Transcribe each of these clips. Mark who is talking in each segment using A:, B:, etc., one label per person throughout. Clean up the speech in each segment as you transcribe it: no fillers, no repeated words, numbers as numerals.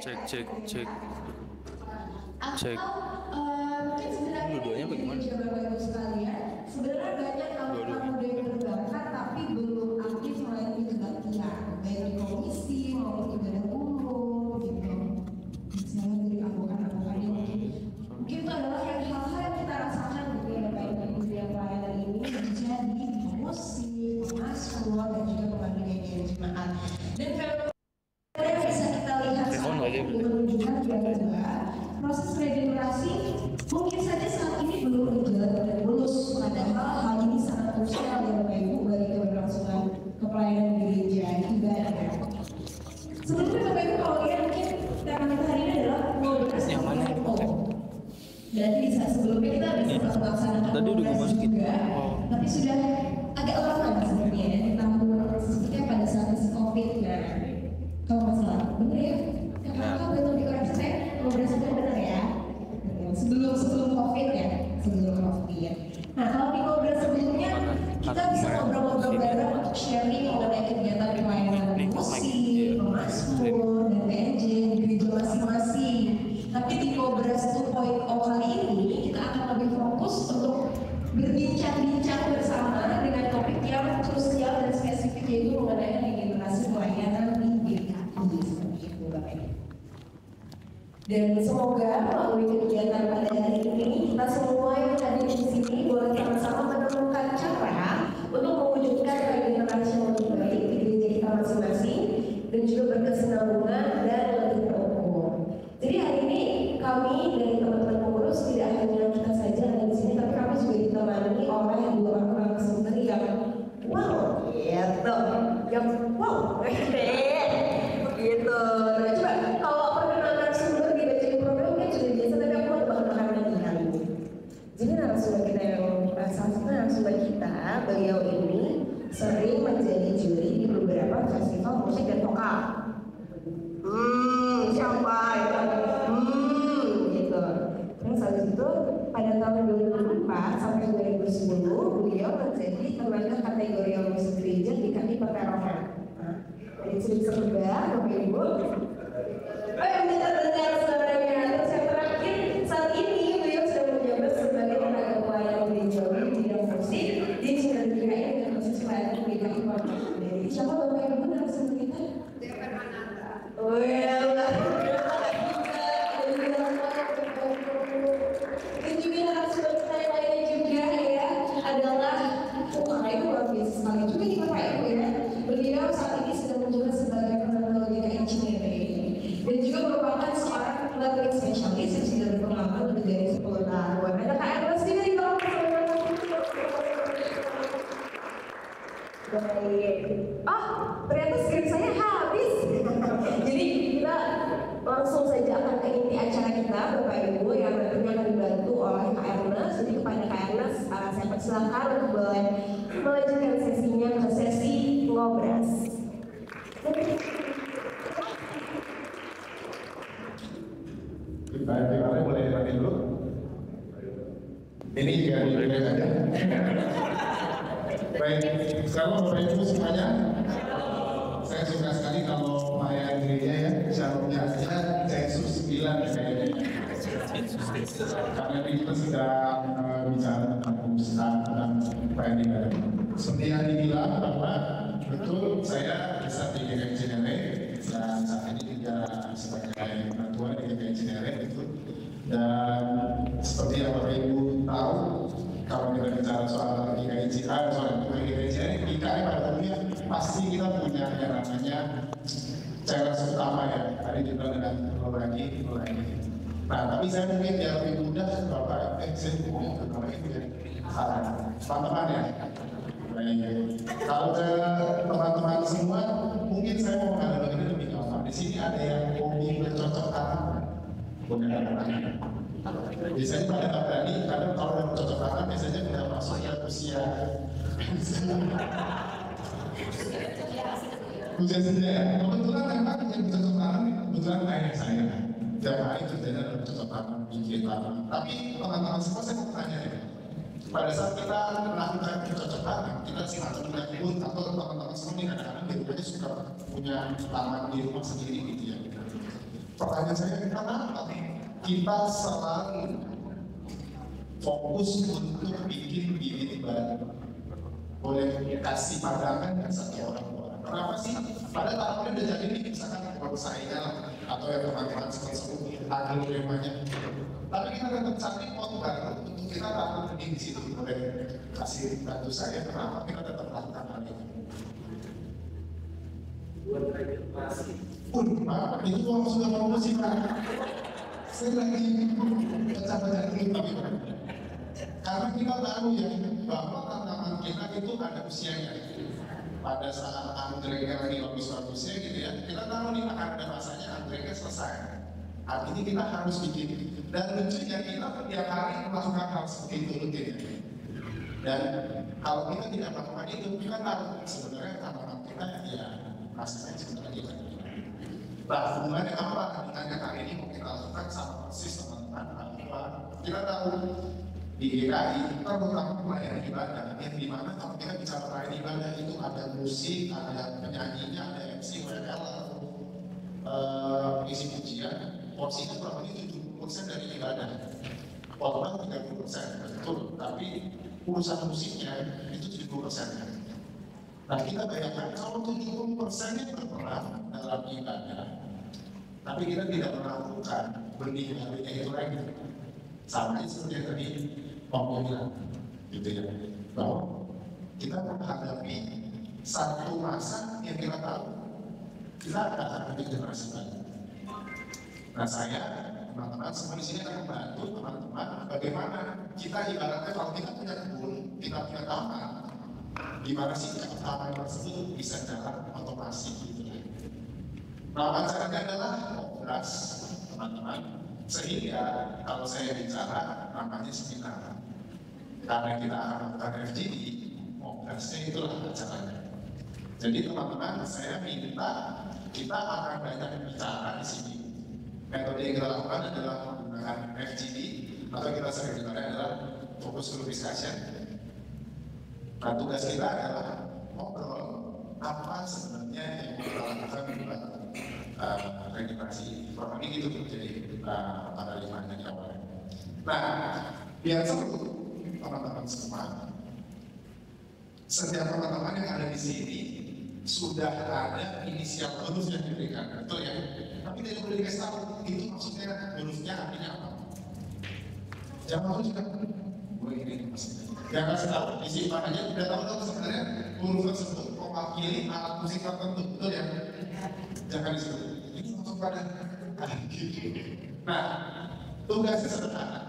A: Cek.
B: Mungkin sebenarnya
A: Dua-duanya bagaimana?
B: Bapak Ibu sekalian, sebenarnya banyak anak muda yang berbakat tapi belum aktif melayani kebaktian, baik di komisi maupun ibadah umum gitu. Misalnya dari anggotaan ini, mungkin itu adalah hal-hal yang kita rasakan gitu ya Bapak Ibu di pelayanan ini menjadi di musik, pengasuh dan juga pemandu gaya jemaat. Dan yang bisa kita lihat saat ini menunjukkan bahwa proses regenerasi mungkin saja saat ini belum berjalan dengan mulus, padahal hal ini sangat krusial ya Bapak Ibu bagi keberlangsungan kepelayanan gereja ibadah. Sebelumnya Bapak Ibu kalau lihat mungkin tema kita hari ini adalah Ngobras yang mana Berarti di saat sebelumnya kita bisa melaksanakan Ngobras juga, tapi sudah agak lama sebenarnya ya di tahun sepertinya pada saat COVID ya. Kalau masalah bener ya? Kalau betul dikoreksi saya Ngobras itu benar ya? Sebelum COVID ya, sebelum COVID. Nah kalau di Ngobras sebelumnya kita bisa ngobrol-ngobrol bareng untuk sharing mengenai kegiatan pelayanan musik, pemasmur, dan PNJ di gereja masing-masing. Tapi di Ngobras 2.0 kali ini kita akan lebih fokus untuk berbincang-bincang bersama dengan topik yang krusial dan spesifik yaitu mengenai regenerasi pelayanan di GKI seperti itu Bapak Ibu. Dan semoga melalui kegiatan pada hari ini kita semua yang hadir di sini boleh sama-sama menemukan cara untuk mewujudkan regenerasi yang lebih baik di gereja kita masing-masing dan juga berkesinambungan dan lebih terukur. Jadi hari ini kami dari teman-teman pengurus tidak hanya kita saja ada di sini, tapi kami juga ditemani oleh dua orang narasumber yang wow, gitu, yang wow, gitu. Nah coba kalau perkenalan narasumber di BCI program kan sudah biasa, tapi aku mau tebak-tebakan lagi hari ini. Jadi narasumber kita yang salah satu narasumber kita, beliau ini sering menjadi juri di beberapa festival musik dan vokal. Siapa ya? Gitu. Terus habis itu pada tahun 2004 sampai 2010 beliau menjadi tenaga kategori musik gereja di KPI Peterongan. Jadi cerita sebentar, Bapak Ibu. Kita dengar suaranya. Terus yang terakhir saat ini beliau sudah menjabat sebagai tenaga pelayan gereja di bidang musik di Sinergi GKI dengan khusus pelayanan GKI Peterongan. Jadi siapa Bapak Ibu narasumber kita? Dan juga narasumber kita yang lainnya juga ya adalah itu luar biasa sekali juga nih Bapak Ibu ya. Beliau saat ini sedang menjabat sebagai pengelola GKI Cinere dan juga merupakan seorang learning specialist yang sudah berpengalaman lebih dari 10 tahun. Ada Kak Ernest juga di bawah. Baik. Ternyata skrip saya habis. Jadi kita langsung saja akan ke inti acara kita Bapak Ibu yang nantinya akan dibantu oleh Kak Ernest. Jadi kepada Kak Ernest saya persilakan untuk boleh melanjutkan sesinya ke sesi Ngobras.
C: Baik, boleh dipakai dulu. Ini juga dilihat saja. Baik, selamat Bapak Ibu semuanya. Saya suka sekali kalau pelayan gereja ya, syaratnya aja Census 9 kayaknya. Karena kita sedang bicara tentang pengusahaan tentang pelayan ibadah. Seperti yang dibilang bahwa betul saya besar di GKI Cinere dan saat ini juga sebagai ketua di GKI Cinere itu. Dan seperti yang Bapak Ibu tahu, kalau kita bicara soal GKI Cinere, soal GKI Cinere, GKI pada umumnya pasti kita punya yang namanya cairan utama ya. Tadi juga dengan lagi. Nah, tapi saya mungkin yang lebih mudah Bapak saya ngomong ke Bapak Ibu ya. Teman-teman ya. Kalau ke teman-teman semua, mungkin saya mau mengenalkan lebih gampang. Di sini ada yang hobi bercocok tanam. Biasanya pada nggak berani, kadang kalau yang bercocok tanam biasanya udah masuk ya usia saja ya. Kebetulan memang yang bercocok tanam kebetulan kayak saya. Tiap hari kerjanya ada bercocok tanam, bikin tanam. Tapi teman-teman semua saya mau tanya ya. Pada saat kita melakukan bercocok tanam, kita sangat punya kebun atau teman-teman semua nih kadang-kadang di rumahnya suka punya taman di rumah sendiri gitu ya. Pertanyaan saya, kenapa kita selalu fokus untuk bikin bibit baru? Boleh kasih pandangan dan satu orang. Kenapa sih? Padahal tahunnya udah jadi nih, misalkan kalau saya atau yang teman-teman sebut agrolemanya. Tapi kita tetap cari pot baru untuk kita taruh di situ. Boleh kasih bantu saya kenapa kita tetap lakukan hal ini?
A: Buat regenerasi.
C: Pak, itu kalau sudah promosi Pak. Saya lagi baca-baca dulu tapi Pak. Karena kita tahu ya bahwa tantangan kita itu ada usianya. Pada saat Andrea ini lebih suatu usia gitu ya, kita tahu nih akan ada masanya Andrea selesai. Artinya kita harus bikin. Dan lucunya kita tiap hari melakukan hal seperti itu rutin ya. Dan kalau kita tidak melakukan itu, kita tahu sebenarnya tantangan kita ya rasanya sebenarnya kita. Nah, hubungannya apa? Ditanya kali ini mau kita lakukan sama persis teman-teman bahwa kita tahu di GKI kita terutama pelayanan ibadah yang dimana kalau kita bicara pelayanan ibadah itu ada musik, ada penyanyinya, ada MC, WL, isi pujian, porsinya kurang lebih 70% dari ibadah. Khotbah 30%, betul, tapi urusan musiknya itu 70%. Nah kita bayangkan kalau 70%-nya berperan dalam ibadah, tapi kita tidak melakukan benih-benihnya itu lagi. Sama seperti yang tadi Om bilang, gitu ya, bahwa kita menghadapi satu masa yang kita tahu kita akan menjadi generasi baru. Nah saya, teman-teman semua di sini akan membantu teman-teman bagaimana kita ibaratnya kalau kita punya kebun, kita punya taman, gimana sih taman tersebut bisa jalan otomasi gitu ya. Nah caranya adalah obras, teman-teman. Sehingga kalau saya bicara namanya seminar, karena kita akan melakukan FGD, operasinya itulah caranya. Jadi teman-teman, saya minta kita akan banyak bicara di sini. Metode yang kita lakukan adalah menggunakan FGD atau kita sering bicara adalah focus group discussion. Nah tugas kita adalah ngobrol apa sebenarnya yang kita lakukan regenerasi program ini gitu jadi pada 5 hari awal. Nah, biar seru teman-teman semua, setiap teman-teman yang ada di sini sudah ada inisial huruf yang diberikan, betul ya? Tapi tidak boleh dikasih tahu itu maksudnya hurufnya artinya apa. Jangan tahu juga, gue ini maksudnya. Jangan kasih tahu, disimpan aja. Udah tahu sebenarnya huruf tersebut mewakili alat musik tertentu, betul ya? Jangan disebut. Ini langsung pada. Nah, tugasnya sederhana.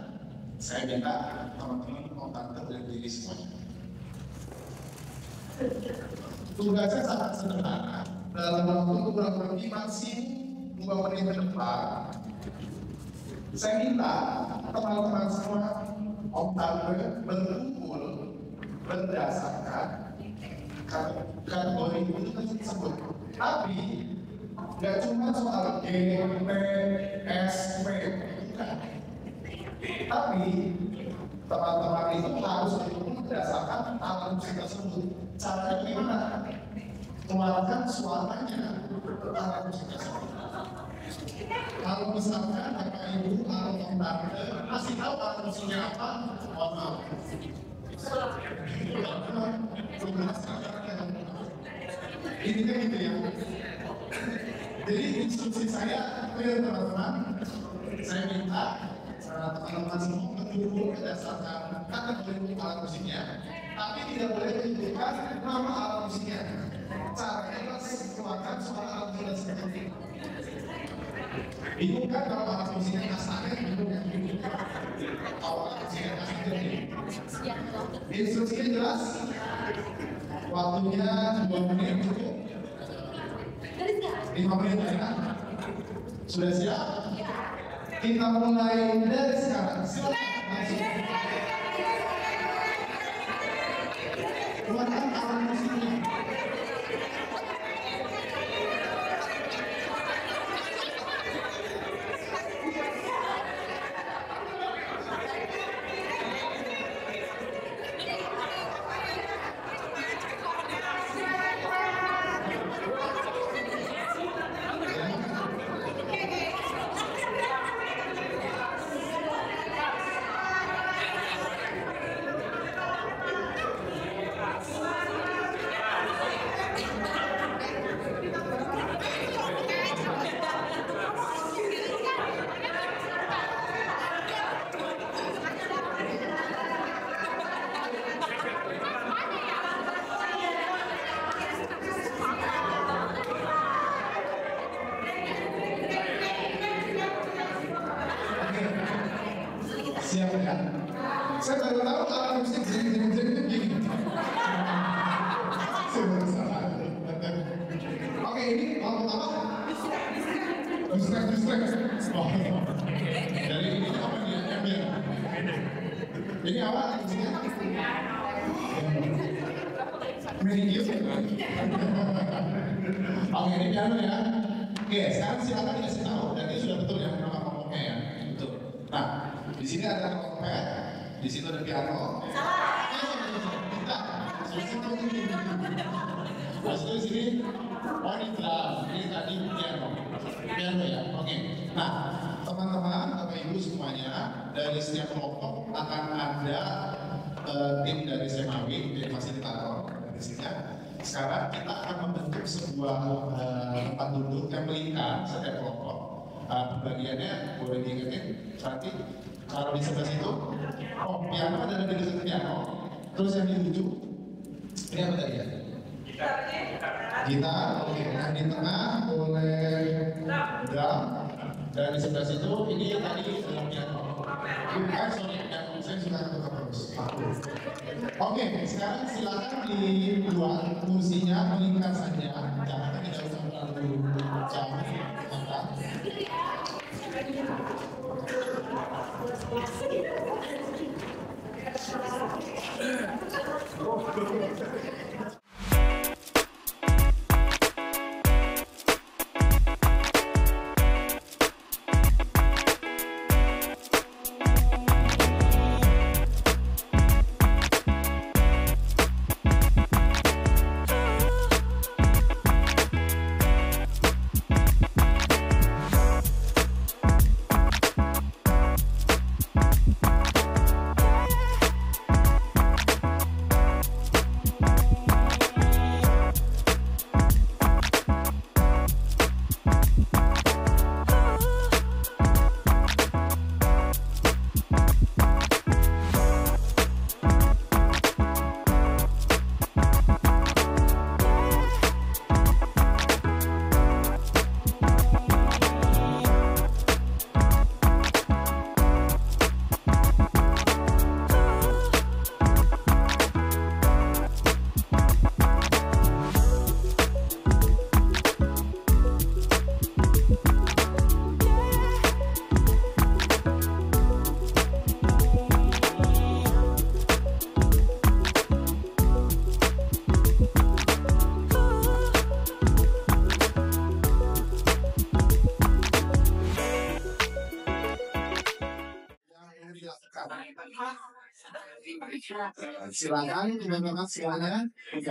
C: Saya minta teman-teman kontak dari diri semuanya. Tugasnya sangat sederhana. Dalam waktu kurang lebih maksimum 2 menit ke depan, saya minta teman-teman semua Om Tante berkumpul berdasarkan kategori itu tersebut. Tapi nggak cuma soal G, P, S, P, bukan. Tapi teman-teman itu harus berkumpul berdasarkan alat musik tersebut. Caranya gimana? Keluarkan suaranya alat musik tersebut. Kalau misalkan Bapak Ibu atau Om Tante masih tahu alat musiknya apa, mohon maaf. Intinya gitu ya. Jadi instruksi saya kepada teman-teman, saya minta teman-teman semua mendukung berdasarkan kategori alat musiknya, tapi tidak boleh menunjukkan nama alat musiknya. Caranya adalah keluarkan suara alat musik seperti ini. Bingung kan kalau alat musiknya kasarnya, bingung ya? Kalau alat musiknya kasarnya, instruksinya jelas. Waktunya 2 menit cukup. 5 menit ya. Sudah siap? Kita mulai dari sekarang. Silakan langsung. Keluarkan alat musiknya. Siap ya? Saya baru tahu alat musik jeng begini. Saya baru salah. Oke, ini kalau pertama distrek. Oh. Dari ini apa dia? Ambil. Ini apa musiknya? Medium. Oke, ini piano ya. Oke, sekarang silakan dikasih tahu. Dan ini sudah betul ya nama kelompoknya ya. Betul. Nah, di sini ada trompet, di situ ada piano. Terus di sini, oh ini drum, ini tadi piano ya. Oke. Nah, teman-teman, Bapak Ibu semuanya dari setiap kelompok akan ada tim dari Semawi, dari fasilitator dari sini. Sekarang kita akan membentuk sebuah tempat duduk yang melingkar setiap kelompok. Bagiannya boleh diingetin, berarti kalau di sebelah situ, oh piano ada di dekat piano. Terus yang di ujung, ini apa tadi ya? Gitar, oke. Nah di tengah boleh drum, dan di sebelah situ ini tadi adalah piano. Sorry, piano saya suka tukar terus. Oke, sekarang silakan dibuat kursinya melingkar saja, jangan tidak usah terlalu jauh. Silakan teman-teman silakan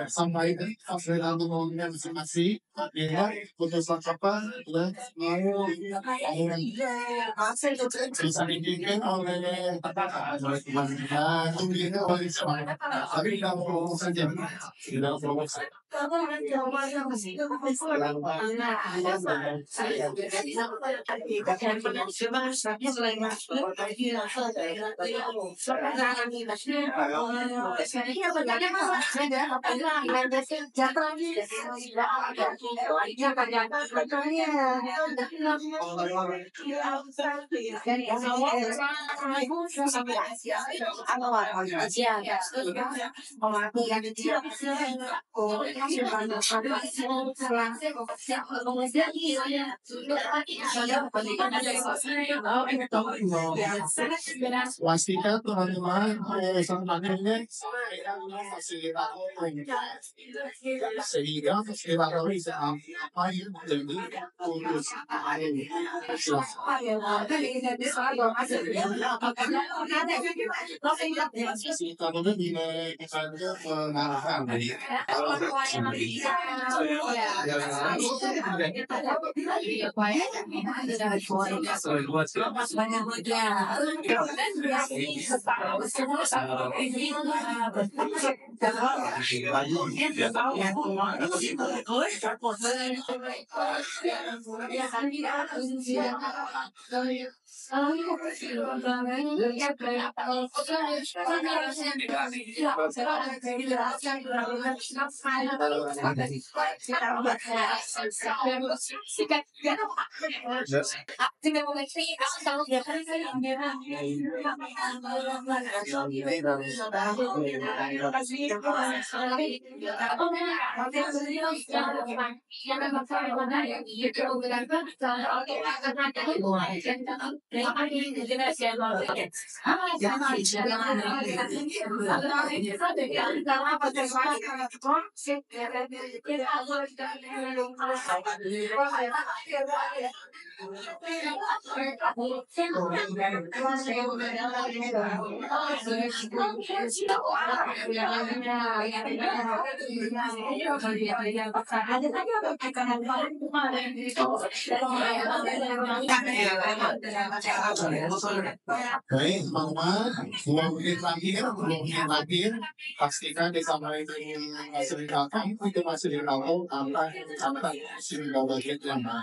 C: sampaikan hasil ngomongnya masing-masing ya untuk apa dan mau bisa dibikin oleh tungguin oleh semua tapi kita mau saja tidak mau saja pastikan teman-teman sampai sehingga fasilitator bisa apa yang menjadi urus fasilitatornya bisa mengarahkan Baik, teman-teman, 2 menit lagi, 2 menit lagi, pastikan disampaikan hasil kakak itu masih di kalau apa hasil bagian yang mana.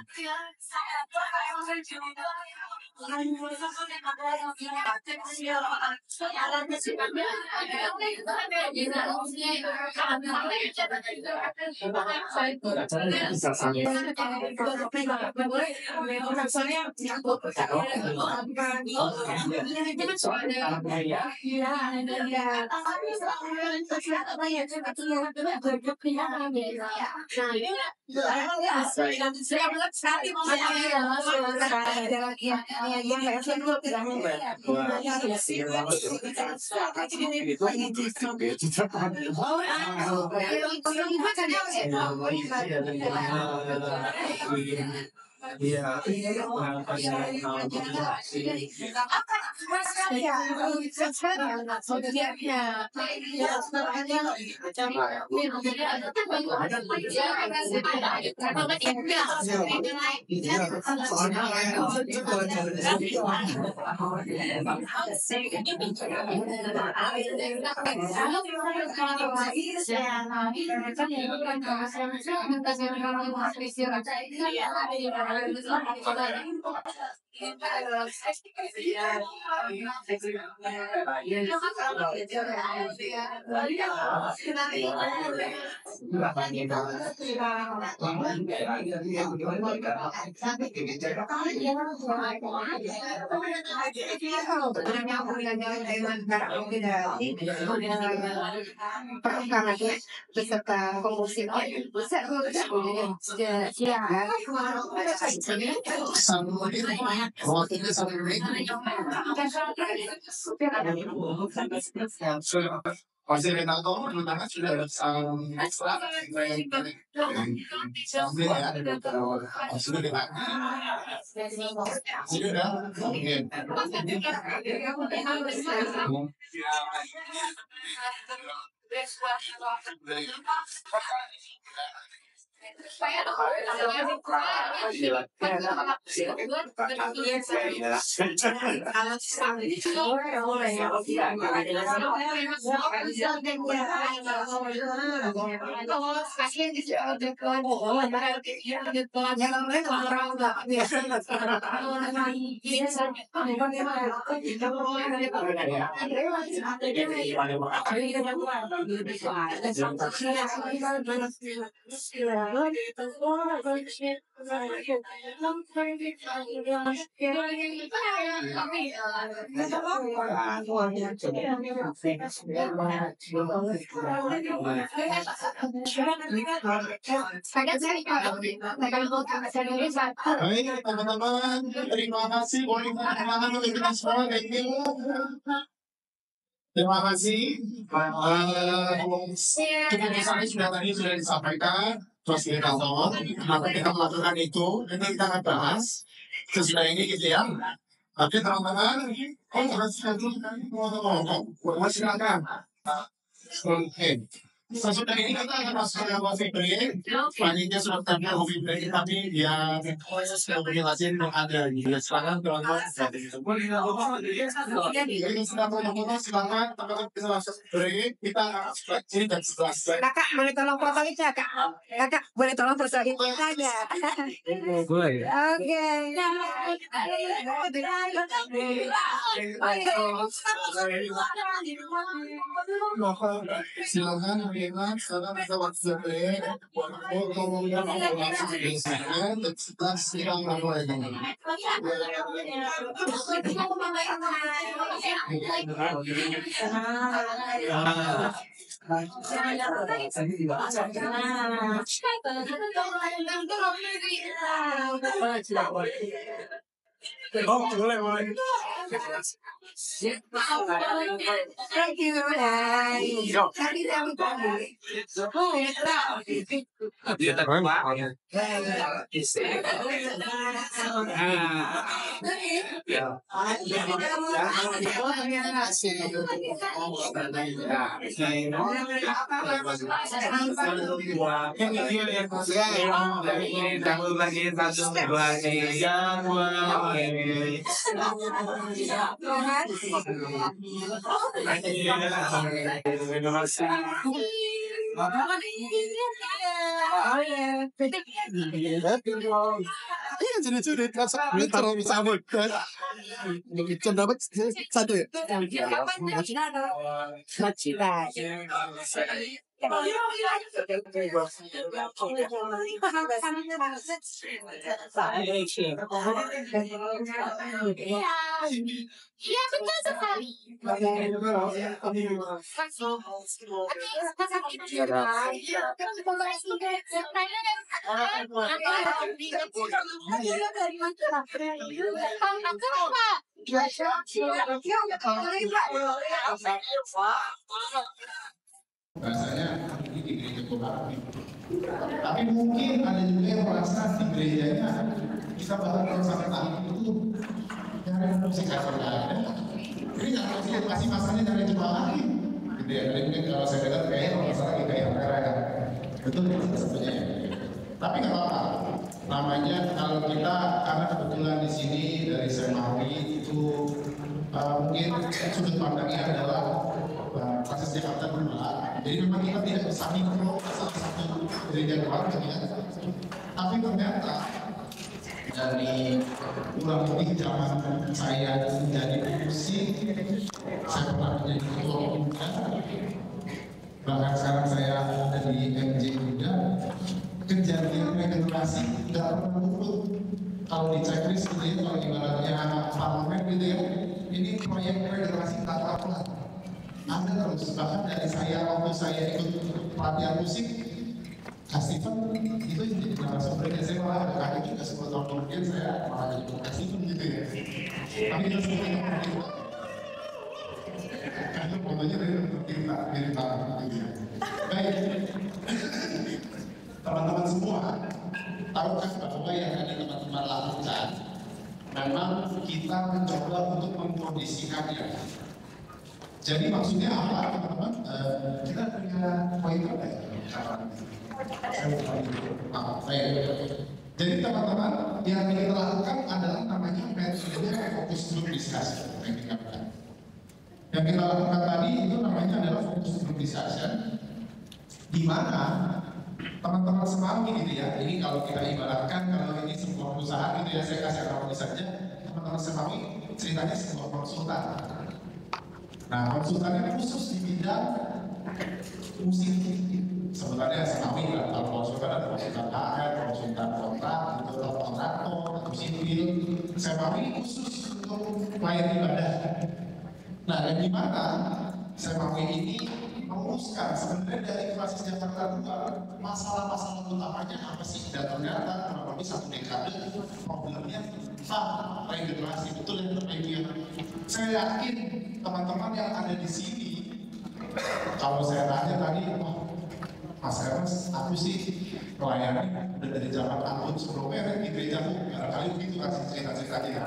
C: Masih Renato, menurut sudah ekstra, sambil ya, sudah, Baik teman-teman, terima kasih boleh tangan untuk kita semua, thank you. Terima kasih. Keputusannya sudah disampaikan. Terus kita tahu kenapa kita melakukan itu. Nanti kita akan bahas sesudah ini gitu ya. Tapi teman-teman, silakan. Oke. Sesudah ini kita akan masuk ke coffee break. Selanjutnya sudah tampil coffee break, tapi yang komunikasi yang ada di silakan teman-teman. Jadi sudah teman-teman silakan teman-teman bisa masuk break. Kita akan ini jam 11.
D: Kakak boleh tolong foto itu kak? Kakak boleh tolong foto itu aja.
E: Boleh.
D: Oke.
C: Silakan memang sekarang kita waktu break. Ngomongnya langsung di sana. Dan setelah silang mulai.
E: Oh, boleh, boleh.
D: Thank you,
C: Jadi terasa terlalu sabut. Jam berapa? Satu ya?
F: Iya betul sekali.
C: Rasanya ini di gereja Kobaran. Tapi mungkin ada juga yang merasa di gerejanya kita bahkan kalau sampai tahun itu nyari musik asal ada. Ini nggak harus edukasi masanya dari jemaah lagi. Gitu ya. Jadi mungkin kalau saya dengar kayaknya kalau masalah lagi kayak mereka ya. Betul itu sebetulnya. Tapi nggak apa-apa. Namanya kalau kita karena kebetulan di sini dari Semawi itu mungkin sudut pandangnya adalah proses Jakarta berbeda. Jadi memang kita tidak bersaing pro salah satu gereja luar ya. Tapi ternyata dari kurang lebih zaman saya menjadi musik, saya pernah menjadi ketua muda, bahkan sekarang saya ada di MJ juga. Kejadian regenerasi tidak pernah luput. Kalau di checklist gitu ya, kalau ibaratnya parlemen gitu ya, ini proyek regenerasi tak apa. Ada terus, bahkan dari saya waktu saya ikut pelatihan musik Kastivan itu jadi narasumbernya. Saya malah ada kaget juga 10 tahun kemudian saya malah jadi Kastivan gitu ya. Tapi kita seperti itu karena fotonya dari kita mirip banget gitu ya. Baik, teman-teman semua tahukah bahwa yang ada teman-teman lakukan memang kita mencoba untuk mengkondisikannya. Jadi maksudnya apa teman-teman? Kita punya poin apa ya? Jadi teman-teman yang kita lakukan adalah namanya metode fokus group discussion. Yang kita lakukan tadi itu namanya adalah fokus group discussion, di mana teman-teman Semawi gitu ya. Ini kalau kita ibaratkan kalau ini sebuah perusahaan gitu ya, saya kasih analogi saja. Teman-teman Semawi ceritanya sebuah konsultan. Nah, konsultannya khusus di bidang musik. Sebenarnya Semawi lah, kalau konsultan ada konsultan HR, konsultan kontrak, atau kontraktor, atau sipil. Semawi khusus untuk pelayan ibadah. Nah, dan di mana Semawi ini memutuskan sebenarnya dari Krisis Jakarta 2 masalah-masalah utamanya apa sih? Dan ternyata kurang lebih 1 dekade problemnya regenerasi betul yang terbaik. Saya yakin teman-teman yang ada di sini, kalau saya tanya tadi, Mas Ernest, aku sih melayani udah dari zaman tahun sebelumnya di gerejamu, barangkali begitu kan cerita-ceritanya.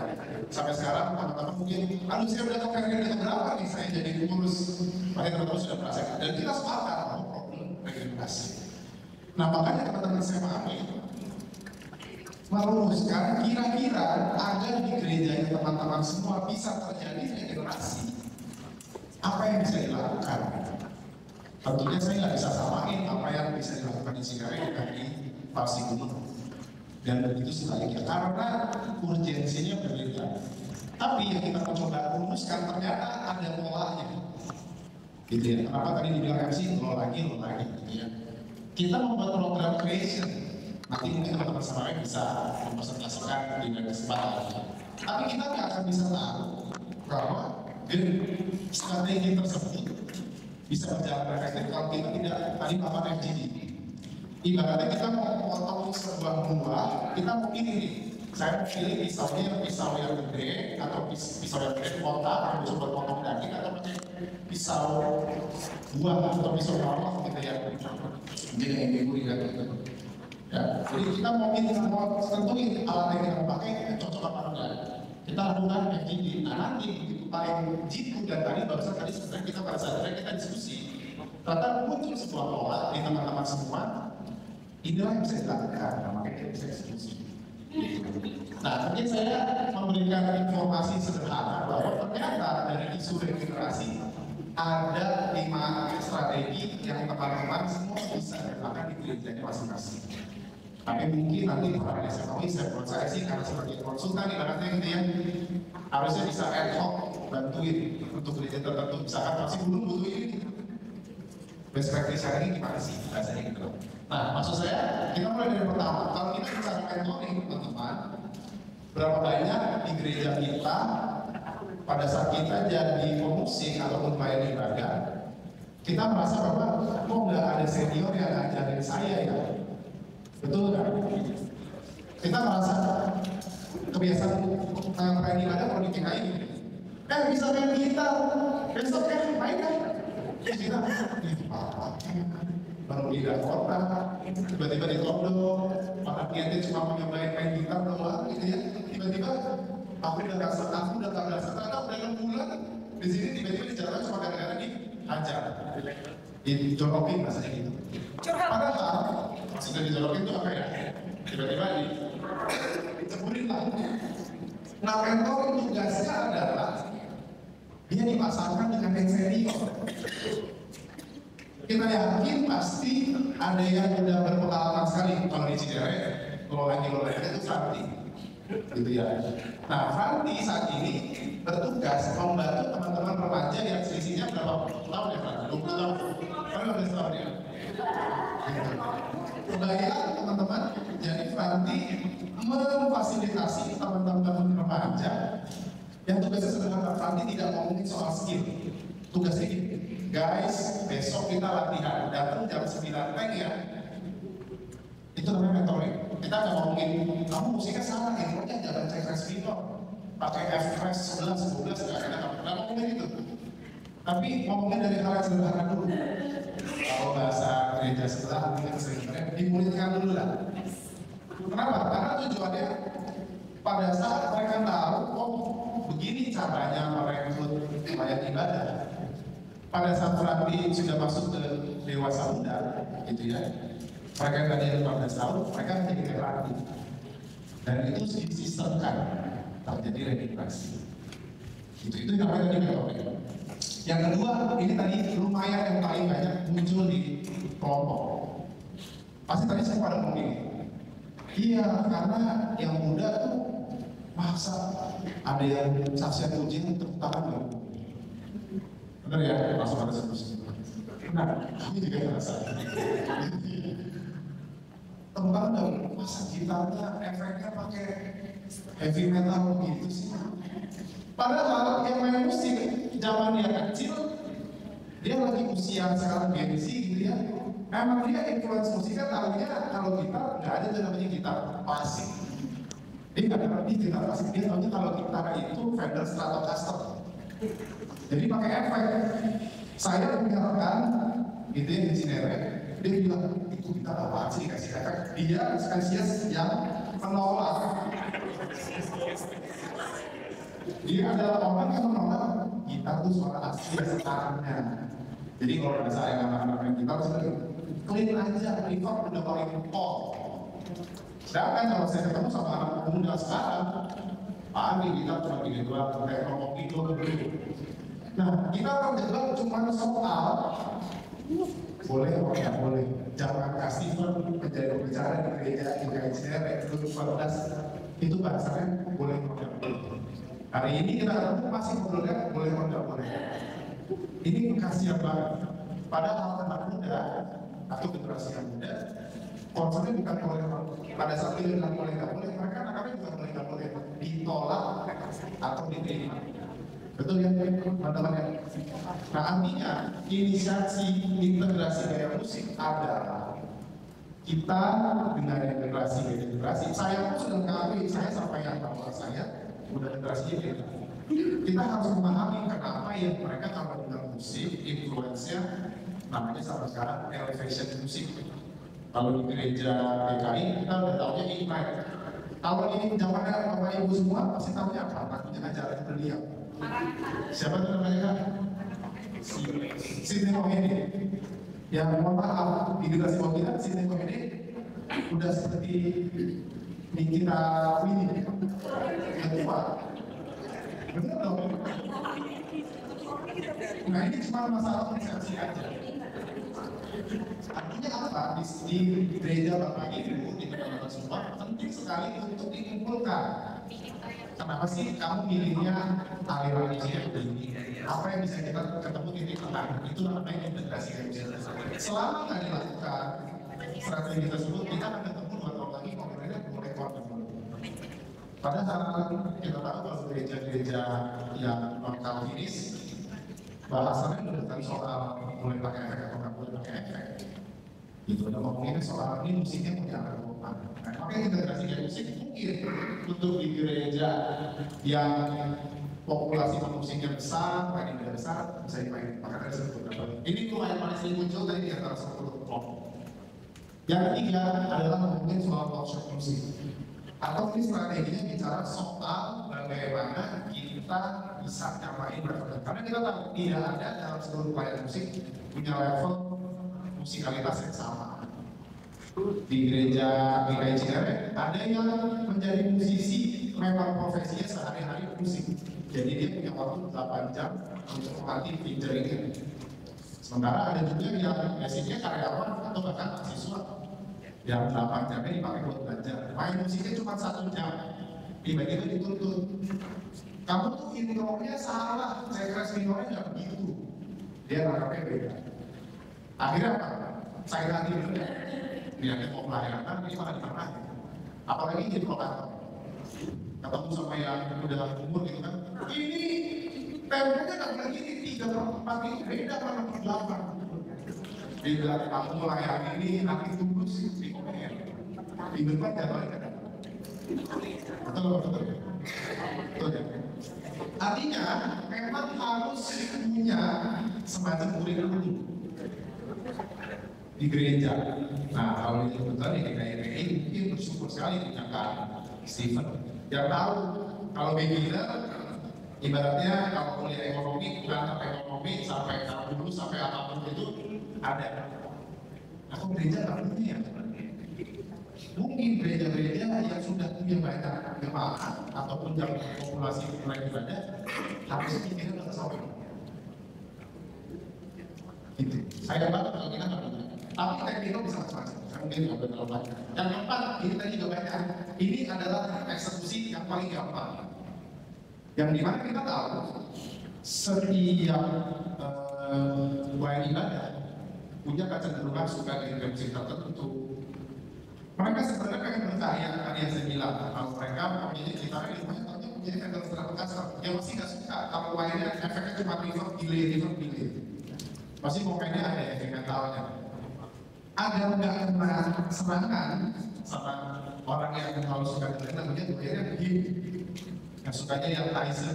C: Sampai sekarang teman-teman mungkin, aduh saya udah kepengen berapa nih saya jadi pengurus, makanya teman-teman sudah merasakan. Dan kita sepakat, no problem. regenerasi. Nah makanya teman-teman SMA merumuskan kira-kira agar di gerejanya teman-teman semua bisa terjadi regenerasi, apa yang bisa dilakukan? Tentunya saya nggak bisa samain apa yang bisa dilakukan di Cinere dan di Pasir Gunung. Dan begitu sebaliknya, karena urgensinya berbeda. Tapi yang kita mencoba rumuskan ternyata ada polanya. Gitu ya, kenapa tadi dibilang MC, lo lagi, gitu ya. Kita membuat program creation, nanti mungkin teman-teman sama bisa mempresentasikan di kesempatan. Tapi kita nggak akan bisa tahu bahwa strategi tersebut bisa berjalan efektif kalau kita tidak tadi melakukan FGD. Ibaratnya kita mau potong sebuah buah, kita mau pilih saya mau pilih pisau yang gede atau pisau yang gede kotak yang bisa buat potong daging atau pisau buah atau pisau normal gitu ya. Jadi yang digurih gitu. Ya, jadi kita mau tentuin alat yang kita pakai cocok apa enggak. Kita lakukan FGD. Nah nanti begitu paling jitu dan tadi sebenarnya kita pada saat kita diskusi, ternyata muncul sebuah pola di teman-teman semua. Inilah yang bisa dilakukan, nah, makanya kita bisa diskusi. Nah, mungkin saya memberikan informasi sederhana bahwa ternyata dari isu regenerasi ada 5 strategi yang teman-teman semua bisa gunakan di gerejanya masing-masing. Tapi mungkin nanti para SMAwi saya sih karena sebagai konsultan ibaratnya gitu ya, harusnya bisa ad hoc bantuin untuk gereja tertentu. Misalkan masih belum butuh ini, best practice ini gimana sih bahasanya gitu. Nah, maksud saya kita mulai dari pertama. Kalau kita bicara mentoring teman-teman, berapa banyak di gereja kita pada saat kita jadi pemusik ataupun pelayan ibadah, kita merasa bahwa kok nggak ada senior yang ngajarin saya ya. Betul kan? Kita merasa kebiasaan pelayan ibadah kalau di TKI bisa main gitar, besok kan main kan? Kita baru pindah kota, tiba-tiba ditodong, maka niatnya cuma mencobain main gitar doang gitu ya. Tiba-tiba aku udah gak serta, ternyata udah 6 bulan di sini tiba-tiba di jalan cuma kadang-kadang dihajar, dijorokin rasanya gitu. Padahal sudah dijorokin itu apa ya? Tiba-tiba diceburin lah. Nah, mentor tugasnya adalah dia dipasangkan dengan yang senior. Kita yakin pasti ada yang sudah berpengalaman sekali kalau di Cinere, kalau lagi itu Franti, gitu ya. Nah, Franti saat ini bertugas membantu teman-teman remaja yang selisihnya berapa tahun ya, Franti? 20 tahun, kalau 15 tahun ya. Kebayang teman-teman, jadi Franti memfasilitasi teman-teman remaja yang tugasnya sederhana. Franti tidak ngomongin soal skill, tugasnya ini. Guys, besok kita latihan, datang jam 9 pagi ya. Itu namanya mentoring. Kita nggak ngomongin, kamu musiknya salah, intronya jangan cek res minor, pakai F res 11, 12, nggak ngomongin itu. Tapi ngomongin dari hal yang sederhana dulu. Kalau bahasa gereja sebelah, mungkin sebenarnya dimulitkan dulu lah. Kenapa? Karena tujuannya pada saat mereka tahu, oh begini caranya merekrut pelayan ibadah. Pada saat Franti sudah masuk ke dewasa muda, gitu ya, mereka yang tadi 15 tahun, mereka menjadi Franti, dan itu disistemkan terjadi regenerasi. Itu namanya tadi mentoring. Yang kedua, ini tadi lumayan yang paling banyak muncul di kelompok. Pasti tadi saya pada ngomong ini, iya karena yang muda tuh masa ada yang saksian ujian tepuk tangan loh. Benar ya, langsung ada solusi. Nah, kami juga merasa. Tembang dong, masa gitarnya efeknya pakai heavy metal gitu sih. Padahal yang main musik zaman dia kecil, dia lagi usia sekarang Gen Z gitu ya. Memang dia influence musiknya tahunya kalau gitar nggak ada tuh namanya gitar klasik. Dia nggak ngerti gitar klasik, dia tahunya kalau gitar itu Fender Stratocaster. Jadi pakai efek. Saya menyarankan gitu ya di Cinere, dia bilang itu kita apaan sih dikasih efek? Dia spesies yang menolak. Dia adalah orang yang menolak gitar itu suara asli setarnya. Jadi kalau ada saya anak-anak main gitar, clean aja, reverb udah paling top. Sedangkan kalau saya ketemu sama anak muda sekarang, pagi kita cuma gini doang, teknologi itu dulu. Nah, kita terjebak cuma soal boleh atau tidak boleh. Jangan kasih menjadi pembicara di gereja IKICR itu 14 itu bahasanya boleh atau tidak boleh. Hari ini kita ketemu masih ngobrolnya boleh atau tidak boleh. Ini kasihan banget. Padahal anak muda atau generasi yang muda konsepnya bukan boleh pada saat itu bilang boleh nggak boleh, mereka anak-anaknya bukan boleh nggak boleh, ditolak atau diterima. Betul ya teman-teman ya? Nah artinya inisiasi integrasi gaya musik adalah kita dengan integrasi gaya generasi. Saya pun sudah mengakui, saya sampaikan bahwa saya udah generasinya beda. Kita harus memahami kenapa ya mereka kalau dengan musik influence-nya namanya sampai sekarang elevation musik. Kalau di gereja PKI kita udah tahunya ignite. Kalau ini zamannya bapak ibu semua pasti tahunya apa? Makanya ajaran beliau. Siapa itu namanya kak? Sidney Mohede. Ya mohon maaf di generasi bawah kita Sidney Mohede udah seperti Nikita Willy yang tua. Benar dong? Nah ini cuma masalah persepsi aja. Artinya apa? Di gereja Bapak Ibu, di teman-teman semua, penting sekali untuk dikumpulkan. Kenapa sih kamu milihnya aliran ini yang begini? Apa yang bisa kita ketemu di tengah? Itu namanya integrasi gereja. Selama nggak dilakukan strategi tersebut, kita akan ketemu 2 tahun lagi ngobrolnya mulai kuat. Padahal kita tahu kalau gereja-gereja yang non-Calvinis bahasanya bukan soal mulai pakai efek atau nggak boleh pakai efek. Itu udah ngomongin soal ini musiknya punya apa. Nah, makanya integrasi gaya musik mungkin untuk di gereja yang populasi pemusiknya besar, mainnya besar, bisa dimainin. Maka ada beberapa. Ini tuh yang paling sering muncul tadi di antara 10 kelompok. Yang ketiga adalah ngomongin soal workshop musik. Atau ini strateginya bicara soal bagaimana kita bisa nyamain level. Karena kita tahu tidak ada dalam seluruh pelayan musik punya level musikalitas yang sama. Di gereja IKICR ada yang menjadi musisi memang profesinya sehari-hari musik. Jadi dia punya waktu 8 jam untuk melatih fingering. Sementara ada juga yang basicnya karyawan atau bahkan mahasiswa yang 8 jamnya dipakai buat belajar. Main musiknya cuma 1 jam. Tiba-tiba dituntut. Kamu tuh intronya salah, saya kira minornya nggak begitu. Dia nangkapnya beda. Akhirnya apa? Saya ganti dulu ya. Dia mau melahirkan, ini malah di tengah. Apalagi jadi provokator. Ketemu sama yang udah umur gitu kan. Ini temponya nggak boleh gini, 3/4 ini beda sama 8. Dia bilang, kamu melayani ini, nanti tunggu sih di komen. Di depan jadwalnya kan. Betul. Ya. Artinya, memang harus punya semacam kurikulum di gereja. Nah, kalau itu betul di GKI mungkin bersyukur sekali punya Kak Steven. Yang tahu kalau beginner, ibaratnya kalau kuliah ekonomi, bukan ekonomi sampai dulu sampai apapun itu ada. Aku gereja nggak punya. Mungkin gereja-gereja yang sudah punya banyak jemaat ataupun yang populasi mulai ibadah harus pikirkan sesuatu. Gitu. Saya banget kalau kita nggak punya. Tapi teknikal bisa macam-macam. Saya mungkin nggak terlalu banyak. Yang keempat, ini tadi juga banyak. Ini adalah eksekusi yang paling gampang. Yang dimana kita tahu setiap pelayan ibadah punya kecenderungan suka dengan musik tertentu. Mereka sebenarnya pengen berkarya, tadi yang saya bilang. Kalau mereka punya gitarnya di rumahnya, tapi punya vendor Stratocaster. Dia masih nggak suka kalau mainnya efeknya cuma reverb, delay. Pasti mau mainnya ada efek metalnya. Agar nggak kena serangan sama orang yang kalau suka dengerin namanya doanya begini. Yang sukanya yang taise.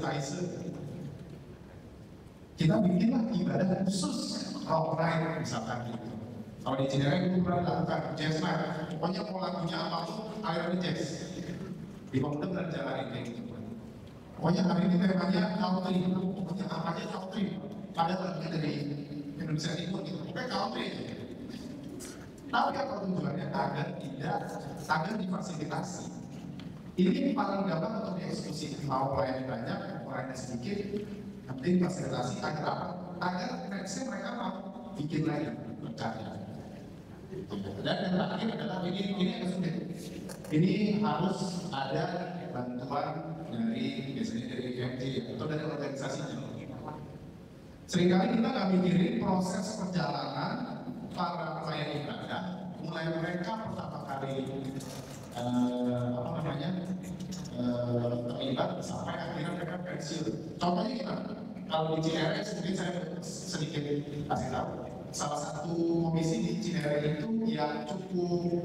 C: Kita bikinlah ibadah khusus rock night misalkan gitu. Kalau di Cirebon itu pernah dilakukan jazz night. Pokoknya mau lagunya apapun, aliran jazz. Di pemuda pernah jalanin kayak gitu. Pokoknya hari ini temanya country. Pokoknya apa aja country. Padahal lagunya dari Indonesia Timur gitu. Pokoknya country. Tapi apa tujuannya? Agar difasilitasi. Ini paling gampang untuk dieksekusi. Mau pelayan banyak, orangnya sedikit, penting fasilitasi agar apa? Agar mereka mau bikin lagi berkarya. Dan yang terakhir adalah ini yang sulit. Ini harus ada bantuan dari biasanya dari FMJ atau dari organisasinya. Seringkali kita nggak mikirin proses perjalanan para pelayan ibadah, mulai mereka pertama kali terlibat sampai akhirnya mereka pensiun. Contohnya gimana? Kalau di CRS mungkin saya sedikit kasih tahu. Salah satu komisi di Cinere itu yang cukup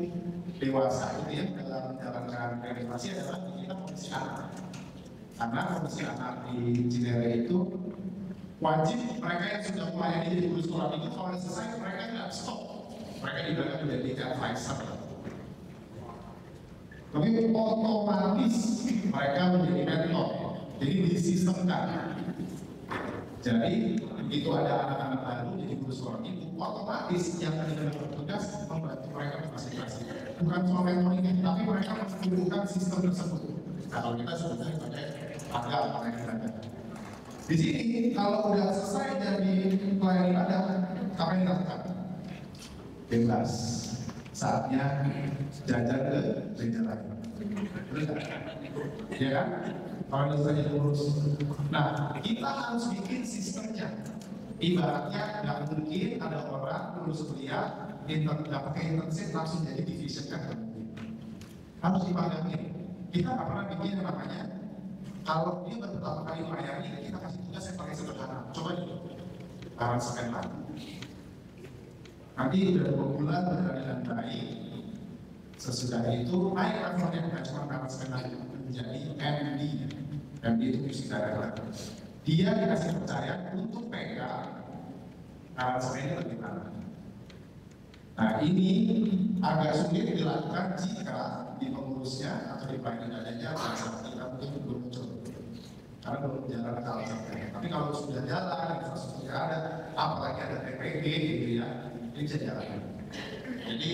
C: dewasa gitu ya dalam menjalankan renovasi adalah kita komisi anak. Karena komisi anak di Cinere itu wajib mereka yang sudah melayani di guru sekolah itu kalau selesai mereka nggak stop. Mereka juga menjadi advisor. Tapi otomatis mereka menjadi mentor. Jadi disistemkan. Jadi begitu ada anak-anak baru jadi guru sekolah itu, otomatis yang tadinya bertugas membantu mereka berfasilitasi. Bukan soal mentoring, tapi mereka membutuhkan sistem tersebut. Nah, kalau kita sebutnya sebagai agak apa yang ada. Di sini kalau udah selesai jadi pelayan ibadah, apa yang dilakukan? Bebas. Saatnya jajan ke gereja lain. Ya kan? Kalau misalnya lurus. Nah, kita harus bikin sistemnya. Ibaratnya nggak mungkin ada orang lulus kuliah, nggak pakai internship langsung jadi division kan? Harus dipahami. Kita nggak pernah bikin yang namanya. Kalau dia baru pertama kali melayani, kita kasih tugas yang paling sederhana. Coba nih, aransemen lagi. Nanti udah 2 bulan berjalan dengan baik. Sesudah itu naik levelnya bukan cuma aransemen lagi, menjadi MD. MD itu musik daerah. Dia dikasih percaya untuk pegang aransemennya bagaimana. Nah ini agak sulit dilakukan jika di pengurusnya atau di pelayan ibadahnya bahasa kita mungkin belum muncul karena belum jalan konsepnya. Tapi kalau sudah jalan, infrastrukturnya ada, apalagi ada TPG gitu ya, ini bisa jalan. Jadi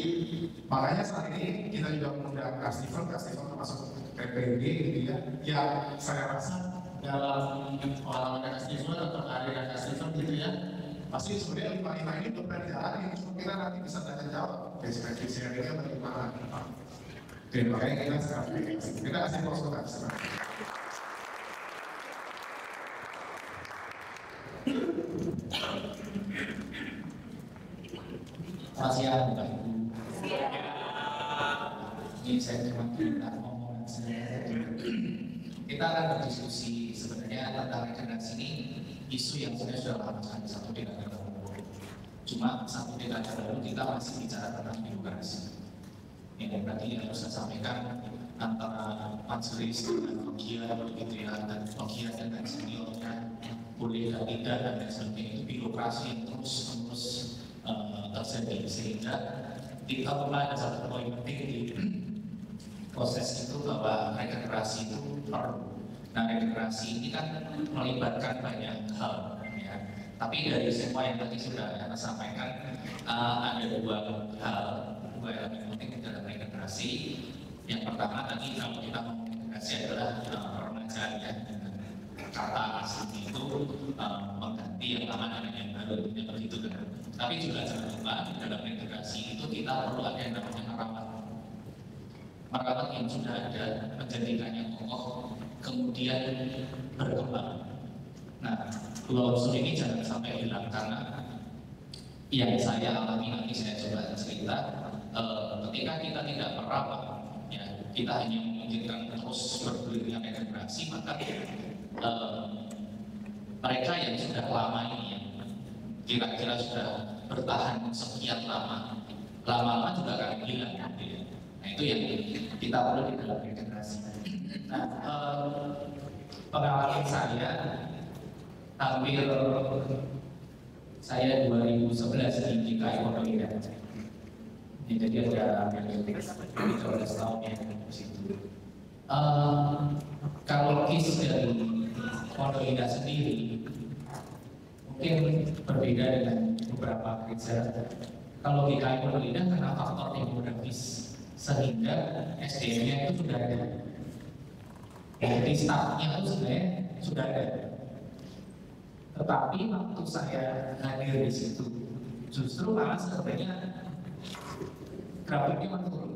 C: makanya saat ini kita juga mengundang Kastivel termasuk TPG gitu ya, yang saya rasa dalam olahraga Kastivel atau karya Kastivel gitu ya, pasti sebenarnya 5 ini udah pernah dijalanin, cuma kita nanti bisa tanya jawab perspektif sharingnya bagaimana. Oke, makanya kita sekarang kita kasih konsultasi.
A: Selamat siang, Bapak Ibu. Ini saya cuma minta omongan saya. Kita akan berdiskusi sebenarnya tentang regenerasi ini, isu yang sudah lama sekali, 1 dekade lalu. Cuma 1 dekade lalu kita masih bicara tentang birokrasi. Ini berarti yang harus saya sampaikan antara majelis dengan Nokia begitu ya, dan Nokia dengan seniornya boleh dan tidak dan lain sebagainya, itu birokrasi yang terus terjadi sehingga kita pernah ada satu poin penting di proses itu bahwa regenerasi itu perlu. Nah, regenerasi ini kan melibatkan banyak hal, ya. Tapi dari semua yang tadi sudah Anda sampaikan, ada 2 hal, 2 elemen penting dalam regenerasi. Yang pertama tadi kalau kita ngomong regenerasi adalah peremajaan, ya. Kata aslinya itu mengganti yang lama dengan yang baru, yang begitu kan. Tapi juga jangan lupa di dalam regenerasi itu kita perlu ada yang namanya merawat yang sudah ada, menjadikannya kokoh, kemudian berkembang. Nah, 2 unsur ini jangan sampai hilang karena yang saya alami nanti saya coba cerita. Ketika kita tidak merawat, ya kita hanya memikirkan terus bergulirnya regenerasi, maka mereka yang sudah lama ini yang kira-kira sudah bertahan sekian lama-lama juga akan hilang. Nah itu yang kita perlu di dalam regenerasi. Nah pengalaman saya hampir saya 2011 di DKI Pondok Indah. Jadi ada 13 tahun yang di situ. Kalau case dari Pondok Indah sendiri mungkin berbeda dengan beberapa gereja Kalau GKI Pondok Indah karena faktor demografis sehingga SDM-nya itu sudah ada. Jadi startnya itu sebenarnya sudah ada. Tetapi waktu saya hadir di situ, justru malah sebenarnya grafiknya masih turun.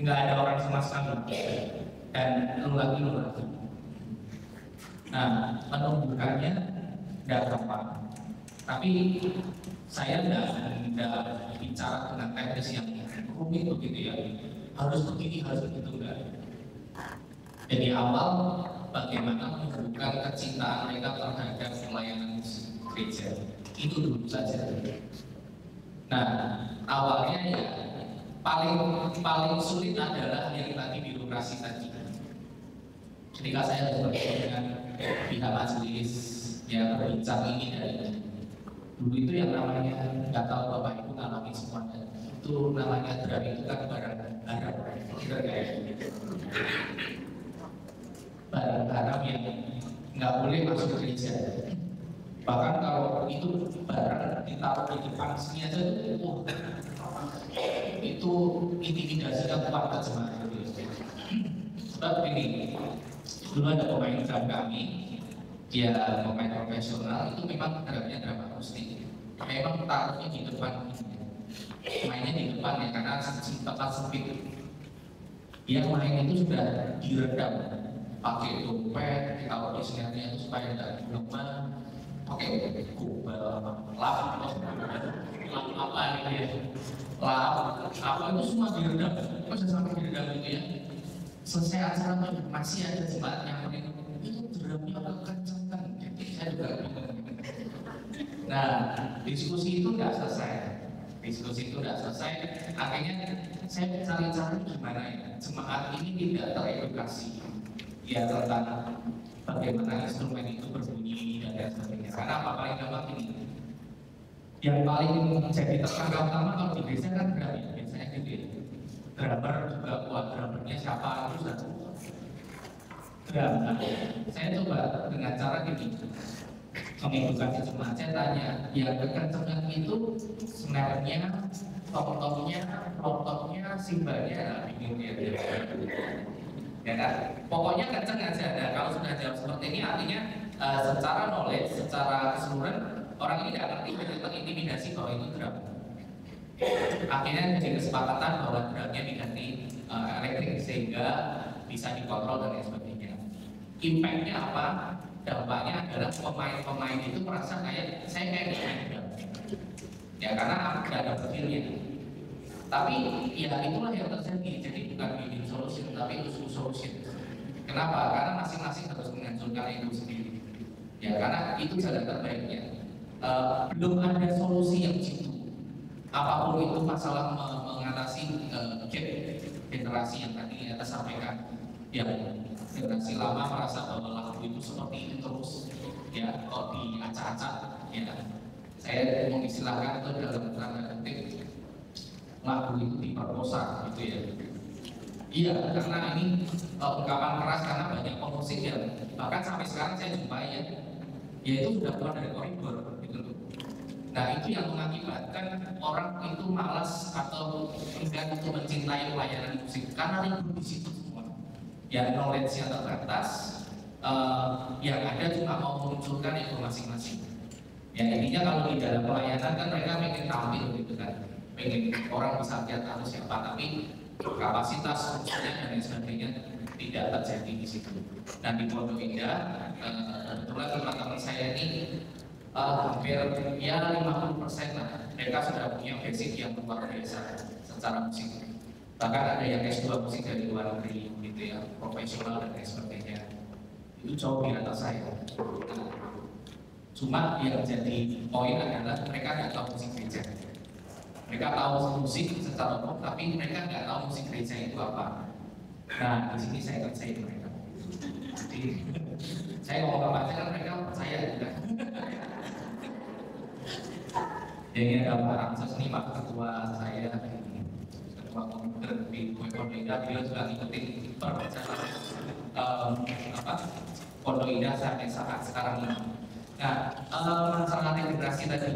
A: Nggak ada orang sama sekali. Dan lu lagi. Nah, menunjukkannya nggak gampang. Tapi saya nggak bicara dengan teknis yang rumit begitu ya. Harus begini, harus begitu enggak. Jadi awal bagaimana menunjukkan kecintaan mereka terhadap pelayanan gereja. Itu dulu saja. Nah, awalnya ya paling sulit adalah yang tadi birokrasi tadi. Ketika saya bertemu dengan pihak majelis yang berbincang ini dari dulu itu yang namanya, nggak tahu Bapak Ibu ngalamin semuanya, itu namanya drum itu kan barang haram, barang haram yang nggak boleh masuk gereja. Bahkan kalau itu barang ditaruh di depan sini aja itu intimidasinya kuat ke jemaat. Sebab ini dulu ada pemain drum kami, dia pemain profesional, itu memang drumnya drum akustik. Memang taruhnya di depan, mainnya di depan ya karena tempat sempit. Dia main itu sudah diredam pakai dompet, kalau di snare-nya itu supaya tidak lemah, pakai kubel, lap apa gitu ya, lap apa itu semua diredam, masa sampai diredam gitu ya. Selesai acara masih ada jemaat yang itu drumnya kekencangan, jadi saya juga bingung. Nah, diskusi itu nggak selesai. Akhirnya saya cari-cari gimana ya jemaat ini tidak teredukasi ya tentang bagaimana instrumen itu berbunyi dan lain sebagainya. Karena apa paling gampang ini? Yang paling jadi tersangka utama kalau di desa kan drum ya, biasanya gitu ya. Drummer juga kuat, drummernya siapa terus dan drum. Nah, saya coba dengan cara gini, mengedukasi jemaat. Saya tanya, yang kekencangan itu snare-nya, tom-tomnya, plototnya, simbalnya, bingung ya. Ya kan? Pokoknya kenceng aja. Nah, kalau sudah jawab seperti ini artinya secara knowledge, secara keseluruhan orang ini tidak ngerti tentang intimidasi bahwa itu drum. Akhirnya jadi kesepakatan bahwa drumnya diganti elektrik sehingga bisa dikontrol dan lain sebagainya. Impact-nya apa? Dampaknya adalah pemain-pemain itu merasa kayak saya kayak main drum. Ya karena tidak ada profilnya. Tapi ya itulah yang terjadi. Jadi bukan win-win solution, tapi lose solution. Kenapa? Karena masing-masing harus menghancurkan ego sendiri. Ya karena itu jalan terbaiknya. Belum ada solusi yang jitu. Apapun itu masalah mengatasi gap generasi yang tadi kita sampaikan. Ya generasi lama merasa bahwa lagu itu seperti itu terus. Ya kok diacak-acak. Ya saya mengistilahkan itu dalam tanda kutip lagu itu diperkosa gitu ya. Iya, karena ini ungkapan keras karena banyak pemusik yang bahkan sampai sekarang saya jumpai ya itu sudah keluar dari koridor gitu loh. Nah itu yang mengakibatkan orang itu malas atau enggan untuk mencintai pelayanan musik karena ribut di situ semua. Yang knowledge-nya terbatas, yang ada cuma mau menunjukkan itu masing-masing. Ya intinya kalau di dalam pelayanan kan mereka pengen tampil gitu kan, pengen orang bisa lihat harus siapa, tapi kapasitas fungsinya dan lain sebagainya tidak terjadi di situ. Dan di Pondok Indah, kebetulan teman-teman saya ini hampir ya 50% lah, mereka sudah punya basic yang luar biasa secara musik. Bahkan ada yang S2 musik dari luar negeri gitu ya, profesional dan lain sebagainya. Itu jauh di atas saya. Cuma yang jadi poin adalah mereka nggak tahu musik gereja. Mereka tahu musik secara umum, tapi mereka nggak tahu musik gereja itu apa. Nah, di sini saya kerjain mereka. Jadi, saya ngomong apa aja kan mereka percaya juga. Jadi ada Pak Ramses nih, Pak Ketua saya, Ketua Komputer di Pondok Indah, beliau juga ngikutin perbincangan Pondok Indah sampai saat sekarang ini. Nah, masalah integrasi tadi,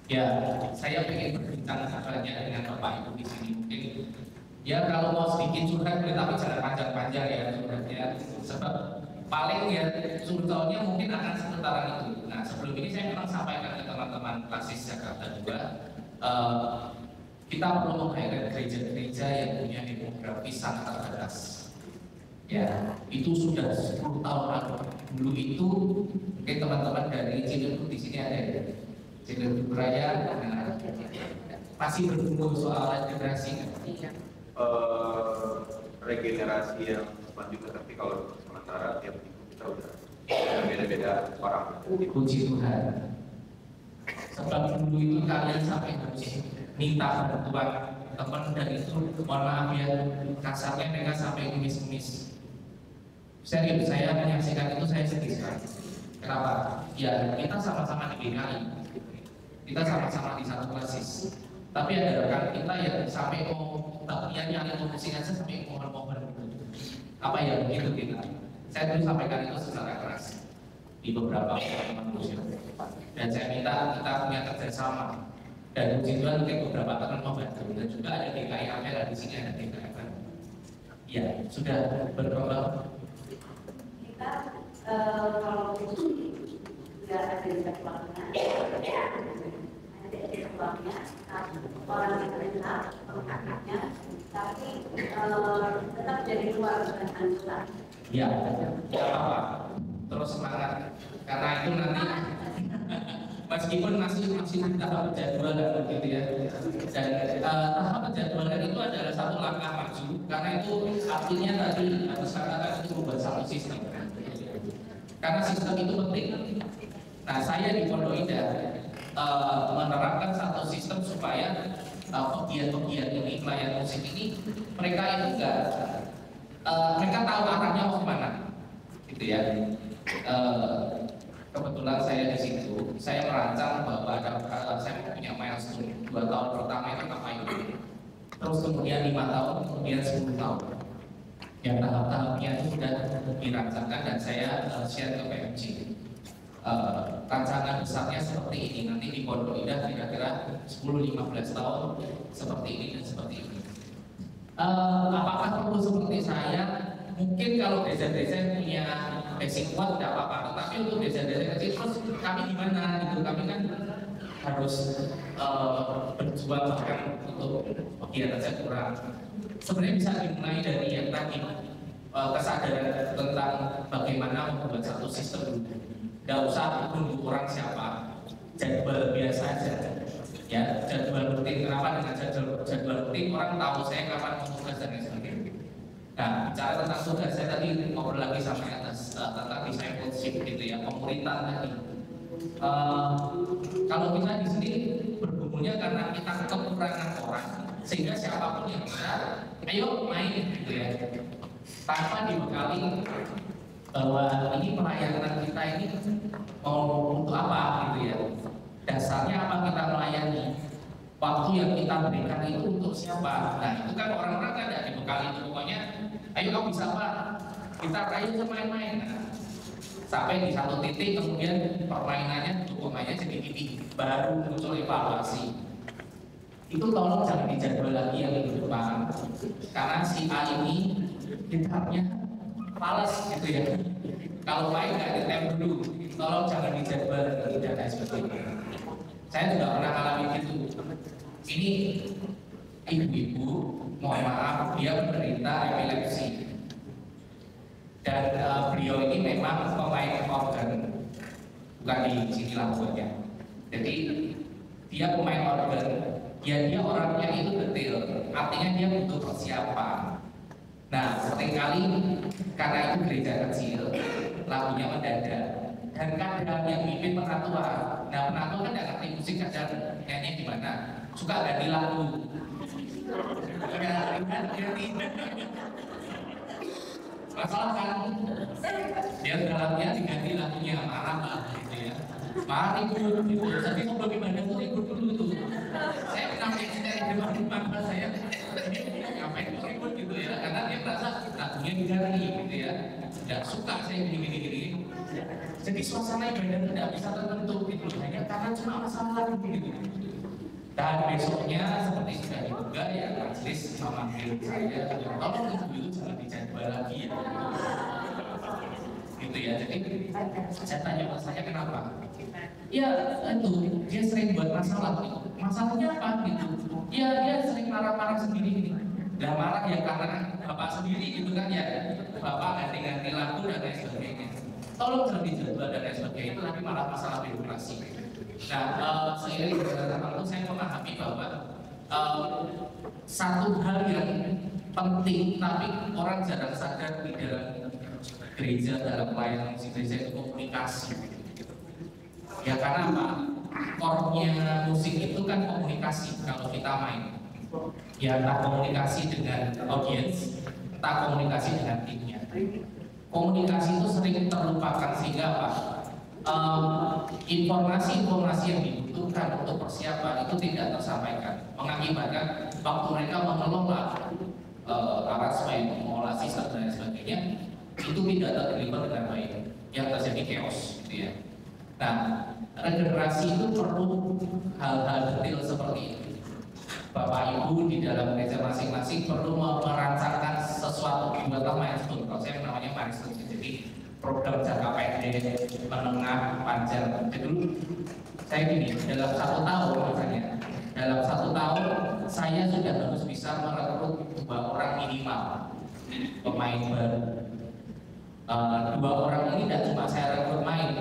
A: Ya, saya ingin berbincang banyak dengan Bapak Ibu di sini. Mungkin ya kalau mau sedikit curhat, tapi jangan panjang-panjang ya curhatnya. Sebab paling ya curhatnya mungkin akan seputaran itu. Nah, sebelum ini saya memang sampaikan ke teman-teman Klasis Jakarta juga, kita perlu menghadirkan gereja-gereja yang punya demografi sangat terbatas. Ya, itu sudah 10 tahun lalu. Dulu itu mungkin teman-teman dari Ciledug di sini ada ya. Ciledug Raya, nah, masih bergumul soal generasi.
F: Regenerasi yang selanjutnya, tapi kalau sementara tiap minggu kita udah beda-beda orang.
A: Puji Tuhan. Sebab dulu itu kalian sampai harus minta bantuan teman, dan itu mohon maaf ya kasarnya mereka sampai kumis-kumis. Serius, saya menyaksikan itu saya sedih sekali. Kenapa? Ya kita sama-sama di BKI, kita sama-sama di satu klasis. Tapi ada rekan kita yang sampai mau bagian yang pusing aja sampai mohon-mohon gitu. Apa ya begitu kita? Saya dulu sampaikan itu secara keras di beberapa manusia. Dan saya minta kita punya kerjasama. Dan puji Tuhan mungkin beberapa teman membantu. Dan juga ada DKI Ampera di sini, ada DKI Ampera. Ya sudah berkembang.
G: Kita kalau sudah ada di tempatnya, ada di tempatnya, orang yang kenal pengakatnya, tapi tetap jadi keluarga anggota.
A: Ya, ya apa? Terus semangat. Karena itu nanti meskipun masih di tahap penjadwalan begitu ya. Dan tahap penjadwalan itu adalah satu langkah maju. Karena itu artinya tadi harus katakan itu membuat satu sistem. Karena sistem itu penting. Nah, saya di Pondok Indah menerapkan satu sistem supaya pegiat-pegiat ini, pelayan musik ini, mereka itu enggak, mereka tahu arahnya mau kemana, gitu ya. Kebetulan saya di situ, saya merancang bahwa saya punya milestone 2 tahun pertama itu ngapain, terus kemudian 5 tahun, kemudian 10 tahun. Yang tahap-tahapnya itu sudah dirancangkan dan saya share ke PMC. Rancangan besarnya seperti ini, nanti di Pondok Indah kira-kira 10-15 tahun seperti ini dan seperti ini. Apakah perlu seperti saya? Mungkin kalau desa-desa punya basic kuat tidak apa-apa, tetapi untuk desa-desa kecil terus kami gimana gitu, kami kan harus berjuang bahkan untuk kegiatan saya kurang. Sebenarnya bisa dimulai dari yang tadi, kesadaran tentang bagaimana membuat satu sistem. Tidak usah tunggu orang siapa, jadwal biasa aja. Ya, jadwal rutin. Kenapa dengan jadwal rutin? Orang tahu saya kapan mau tugas dan lain sebagainya. Nah, bicara tentang tugas, saya tadi ngobrol lagi sama atas tentang discipleship gitu ya, pemuritan tadi. Kalau kita di sini bergumulnya karena kita kekurangan orang, sehingga siapapun yang bisa, ayo main gitu ya. Tanpa dibekali bahwa ini pelayanan kita ini mau untuk apa gitu ya. Dasarnya apa kita melayani, waktu yang kita berikan itu untuk siapa. Nah itu kan orang-orang kan tidak dibekali itu, pokoknya ayo kamu bisa apa, kita ayo main-main. Nah, sampai di satu titik kemudian permainannya hukumannya jadi gini, baru muncul evaluasi. Itu tolong jangan dijadwal lagi yang minggu depan, karena si A ini gitarnya males gitu ya. Kalau main nggak ditem dulu, tolong jangan dijadwal dan lain sebagainya. Saya juga pernah alami gitu. Ini ibu-ibu, mohon maaf, dia menderita epilepsi. Dan beliau ini memang pemain organ, bukan di sini lagunya. Jadi dia pemain organ, ya dia orangnya itu detail, artinya dia butuh persiapan. Nah, seringkali karena itu gereja kecil, lagunya mendadak, dan kadang yang mimpin penatua. Nah, penatua kan tidak ngerti musik, kadang nyanyi gimana, suka ganti lagu. Masalah kan, dia dalamnya diganti lagunya marah lah, gitu ya. Marah ikut, gitu. Tapi mau bagaimana tuh ikut dulu tuh. Saya pernah depan saya, ngapain kok ikut gitu ya, karena dia merasa lagunya diganti gitu ya. Tidak suka saya gini-gini. Jadi suasana ibadah tidak bisa terbentuk gitu, hanya karena cuma masalah gitu. Dan besoknya seperti sudah diduga ya majelis memanggil saya, tolong itu jangan dijadwal lagi ya. Gitu ya. Jadi saya tanya mas saya kenapa? Ya itu dia sering buat masalah. Masalahnya apa gitu? Ya dia sering marah-marah sendiri gitu. Dan marah ya karena bapak sendiri gitu kan ya, bapak ganti-ganti lagu dan lain sebagainya. Tolong jangan dijadwal dan lain sebagainya, itu nanti malah masalah birokrasi. Nah, seiring dengan waktu saya memahami bahwa satu hal yang penting tapi orang jarang sadar di dalam gereja, dalam pelayanan musik gereja itu komunikasi. Ya karena apa? Core-nya musik itu kan komunikasi kalau kita main. Ya entah komunikasi dengan audiens, entah komunikasi dengan timnya. Komunikasi itu sering terlupakan sehingga apa? Informasi-informasi yang dibutuhkan untuk persiapan itu tidak tersampaikan, mengakibatkan waktu mereka mengelola aransemen, mengelola sistem dan sebagainya itu tidak terdeliver dengan baik, yang terjadi chaos, gitu ya. Nah, regenerasi itu perlu hal-hal detail seperti itu. Bapak Ibu di dalam gereja masing-masing perlu merancangkan sesuatu buat milestone. Kalau saya namanya milestone, jadi program jangka pendek, menengah, panjang. Jadi dulu saya gini, dalam 1 tahun misalnya, dalam 1 tahun saya sudah harus bisa merekrut 2 orang minimal pemain baru. 2 orang ini tidak cuma saya rekrut main,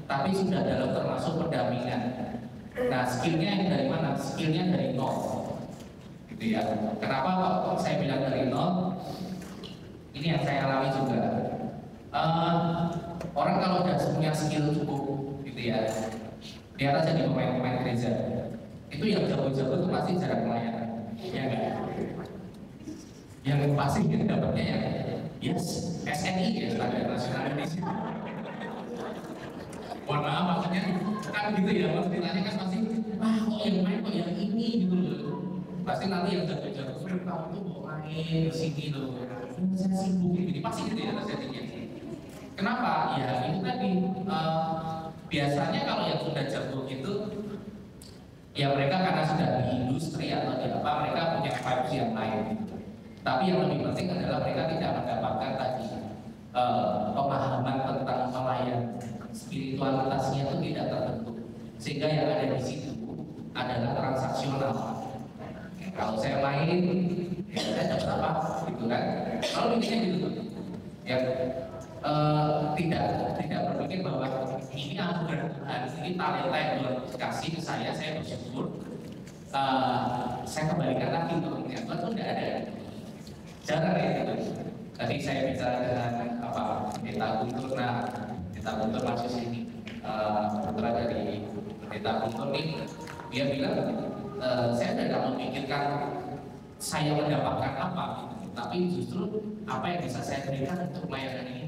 A: tapi sudah dalam termasuk pendampingan. Nah, skillnya dari mana? Skillnya dari nol. Gitu ya. Kenapa kok saya bilang dari nol? Ini yang saya alami juga. Orang kalau sudah punya skill cukup, gitu ya, dia akan jadi pemain-pemain gereja. Itu yang jago-jago itu pasti jarang pelayanan, ya enggak? Yang pasti kita dapatnya yang yes, SNI ya, Standar Nasional Indonesia. Mohon maaf maksudnya kan gitu ya, mas ditanya kan pasti, wah kok yang main kok yang ini gitu loh. Pasti nanti yang jago-jago kamu tuh mau main di sini loh. Saya sibuk ini pasti gitu ya terjadinya. Kenapa? Ya itu tadi biasanya kalau yang sudah jago gitu, ya mereka karena sudah di industri atau di apa, mereka punya vibes yang lain. Tapi yang lebih penting adalah mereka tidak mendapatkan tadi pemahaman tentang melayani. Spiritualitasnya itu tidak terbentuk, sehingga yang ada di situ adalah transaksional. Kalau saya main, ya saya dapat apa, gitu kan? Kalau intinya gitu, ya tidak berpikir bahwa ini anugerah Tuhan, ini talenta yang Tuhan kasih ke saya bersyukur. Saya kembalikan lagi untuk ternyata itu tidak ada. Jarang ya gitu. Tadi saya bicara dengan Pendeta Guntur, Pendeta Guntur masuk sini, putra dari Pendeta Guntur nih, dia bilang saya tidak memikirkan saya mendapatkan apa, gitu. Tapi justru apa yang bisa saya berikan untuk pelayanan ini.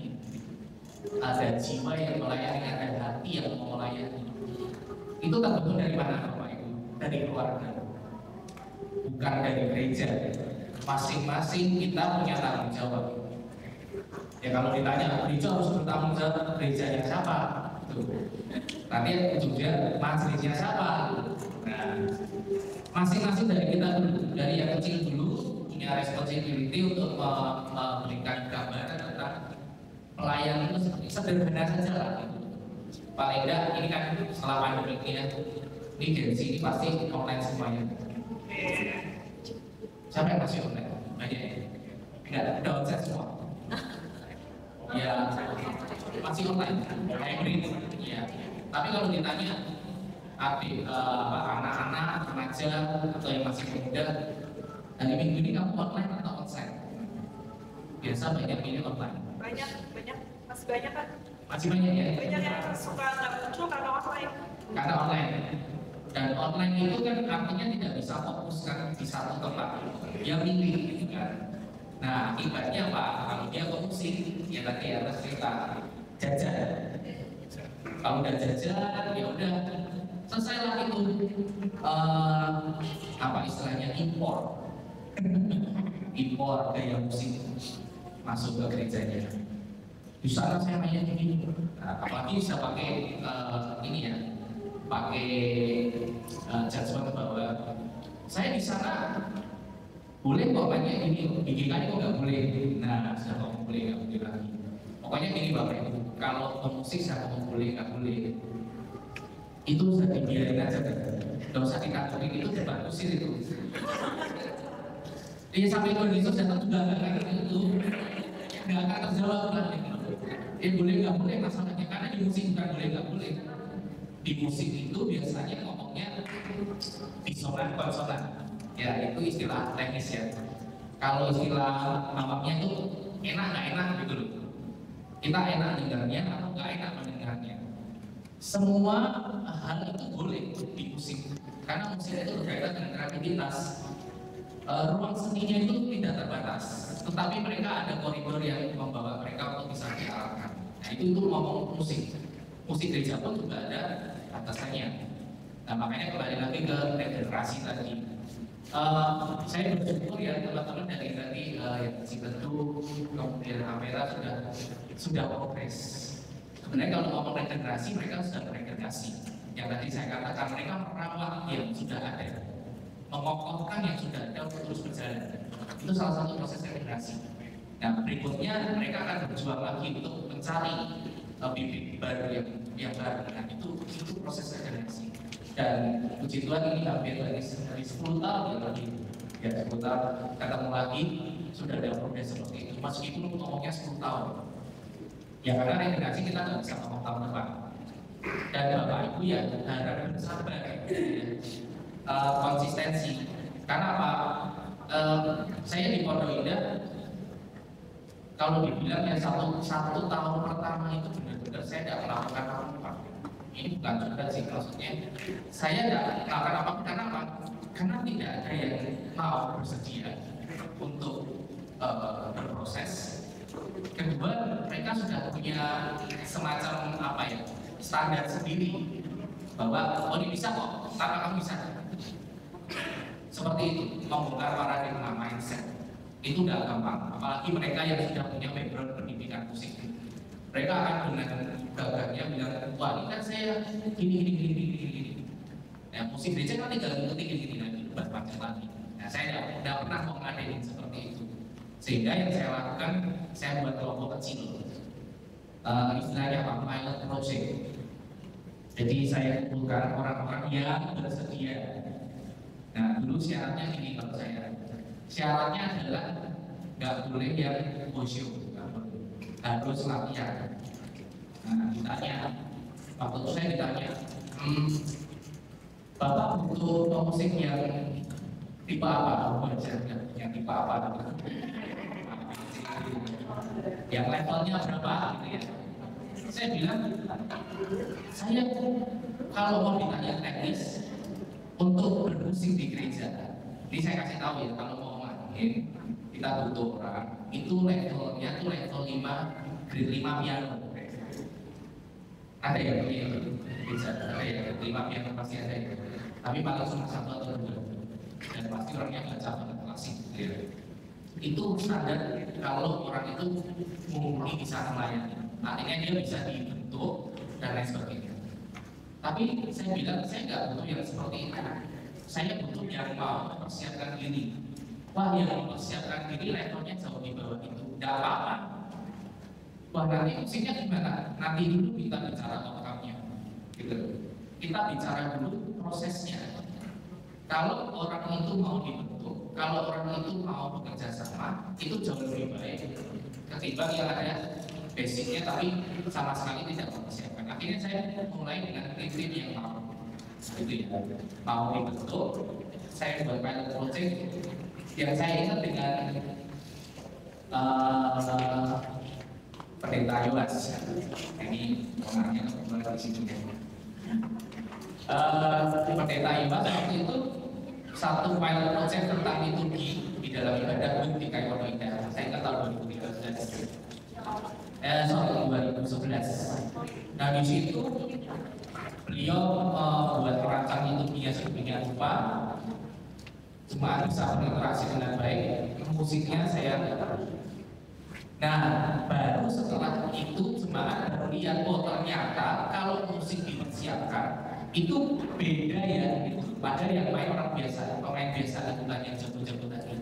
A: Ada jiwa yang melayani, ada hati yang mau melayani. Itu terbentuk dari mana Bapak Ibu? Dari keluarga, bukan dari gereja. Masing-masing kita punya tanggung jawab. Ya kalau ditanya gereja harus bertanggung jawab, gerejanya siapa? Tuh. Nanti ujungnya majelisnya siapa? Nah, masing-masing dari kita dulu, dari yang kecil dulu punya responsibility untuk memberikan gambaran tentang pelayanan itu seperti sederhana saja lah. Paling tidak ini kan setelah pandemi ini ya, ini Gen Z ini pasti online semuanya. Siapa yang masih online? Banyak ya? Enggak, udah onsite semua. Ya, masih online, hybrid. Ya. Tapi kalau ditanya, anak-anak, remaja atau yang masih muda, hari Minggu ini kamu online atau onsite? Biasa banyak ini online.
H: Banyak, masih banyak kan?
A: Masih banyak ya?
H: Banyak yang suka nggak muncul karena online.
A: Karena online. Dan online itu kan artinya tidak bisa fokuskan di satu tempat. Dia milih gitu kan. Nah, akibatnya apa? Kalau dia fokusin, ya tadi atas cerita jajan. Kalau udah jajan, ya udah selesailah itu istilahnya impor gaya musik masuk ke gerejanya. Di sana saya main gini. Nah, apalagi bisa pakai ini ya, pakai judgement bahwa saya di sana boleh kok mainnya ini, bikinannya kok nggak boleh. Nah, saya ngomong boleh nggak boleh lagi. Pokoknya gini Bapak Ibu, kalau pemusik saya ngomong boleh nggak boleh, itu saya dibiarin aja kan. Nggak usah dikaturin, itu dibagusin itu. Dia sampai kondisi datang juga nggak kayak itu, nggak akan terjawab kan. Boleh nggak boleh masalahnya, karena di musik bukan boleh nggak boleh. Di musik itu biasanya ngomongnya disonan konsonan, ya itu istilah teknis ya. Kalau istilah awamnya itu enak nggak enak gitu loh. Kita enak dengarnya atau nggak enak mendengarnya. Semua hal itu boleh di musik, karena musik itu berkaitan dengan kreativitas. Ruang seninya itu tidak terbatas, tetapi mereka ada koridor yang membawa mereka untuk bisa diarahkan. Nah itu ngomong musik. Musik gereja pun juga ada batasannya. Nah makanya kembali lagi ke regenerasi tadi. Saya bersyukur ya teman-teman dari tadi yang Citedu, kemudian Ampera sudah progres. Sebenarnya kalau ngomong regenerasi, mereka sudah beregenerasi. Yang tadi saya katakan mereka merawat yang sudah ada, mengokohkan yang sudah ada untuk terus berjalan. Itu salah satu proses regenerasi. Nah berikutnya mereka akan berjuang lagi untuk mencari bibit baru yang baru. Nah itu proses regenerasi. Dan puji Tuhan ini hampir dari 10 tahun ya lagi. Ya 10 tahun ketemu lagi sudah ada progres seperti itu. Meskipun ngomongnya 10 tahun. Ya karena regenerasi kita nggak bisa ngomong tahun depan. Dan Bapak Ibu ya harap bersabar. Konsistensi. Karena apa? Saya di Pondok Indah, kalau dibilang ya satu tahun pertama itu benar-benar saya tidak melakukan apa-apa. Ini bukan juga sih maksudnya. Saya tidak melakukan apa-apa karena apa? Karena tidak ada yang mau bersedia untuk berproses. Kedua, mereka sudah punya semacam apa ya, standar sendiri bahwa oh ini bisa kok, karena kamu bisa. Seperti itu, membongkar paradigma mindset itu udah gampang, apalagi mereka yang sudah punya background pendidikan musik. Mereka akan dengan gagahnya bilang, wah ini kan saya gini. Nah, musik gereja kan tinggal ngerti gini lagi, berbagai lagi. Nah, saya tidak pernah mau ngadain seperti itu. Sehingga yang saya lakukan, saya buat kelompok kecil. Istilahnya apa? Pilot project. Jadi saya kumpulkan orang-orang yang bersedia. Nah, dulu syaratnya gini kalau saya. Syaratnya adalah nggak boleh yang bosyo, harus latihan. Nah, ditanya, waktu itu saya ditanya, Bapak butuh pemusik yang tipe apa? Yang tipe apa? Yang levelnya berapa gitu ya? Saya bilang, saya kalau mau ditanya teknis untuk bermusik di gereja, ini saya kasih tahu ya, kalau mau main kita butuh orang itu levelnya tuh level 5, grade 5 piano. Ada yang punya bisa, ada yang 5 piano pasti ada ya. Tapi paling cuma 1 atau 2, dan pasti orangnya baca banget klasik. Ya. Itu standar kalau orang itu mumpuni bisa melayani. Artinya dia bisa dibentuk dan lain sebagainya. Tapi saya bilang saya nggak butuh yang seperti itu. Saya butuh yang mau mempersiapkan diri. Wah yang mempersiapkan diri levelnya jauh di bawah itu. Tidak apa-apa. Wah nanti musiknya gimana? Nanti dulu kita bicara outcome-nya. Gitu. Kita bicara dulu prosesnya. Kalau orang itu mau dibentuk, kalau orang itu mau bekerja sama, itu jauh lebih baik ketimbang yang ada basicnya tapi sama sekali tidak mempersiapkan. Akhirnya saya mulai dengan tim yang mau, gitu ya, mau dibentuk. Saya buat pilot project yang saya ingat dengan Pendeta Yolas. Ini orangnya kebetulan di situ. Pendeta Yolas waktu itu satu pilot project tentang liturgi di dalam ibadah di Pondok Indah. Saya ingat tahun 2011. 2011. Nah di situ beliau buat merancang liturginya sedemikian rupa, jemaat bisa berinteraksi dengan baik. Musiknya saya Nah, baru setelah itu jemaat baru lihat, oh ternyata kalau musik dipersiapkan itu beda ya, gitu. Padahal yang main orang biasa, pemain biasa itu bukan yang jago-jago tadi,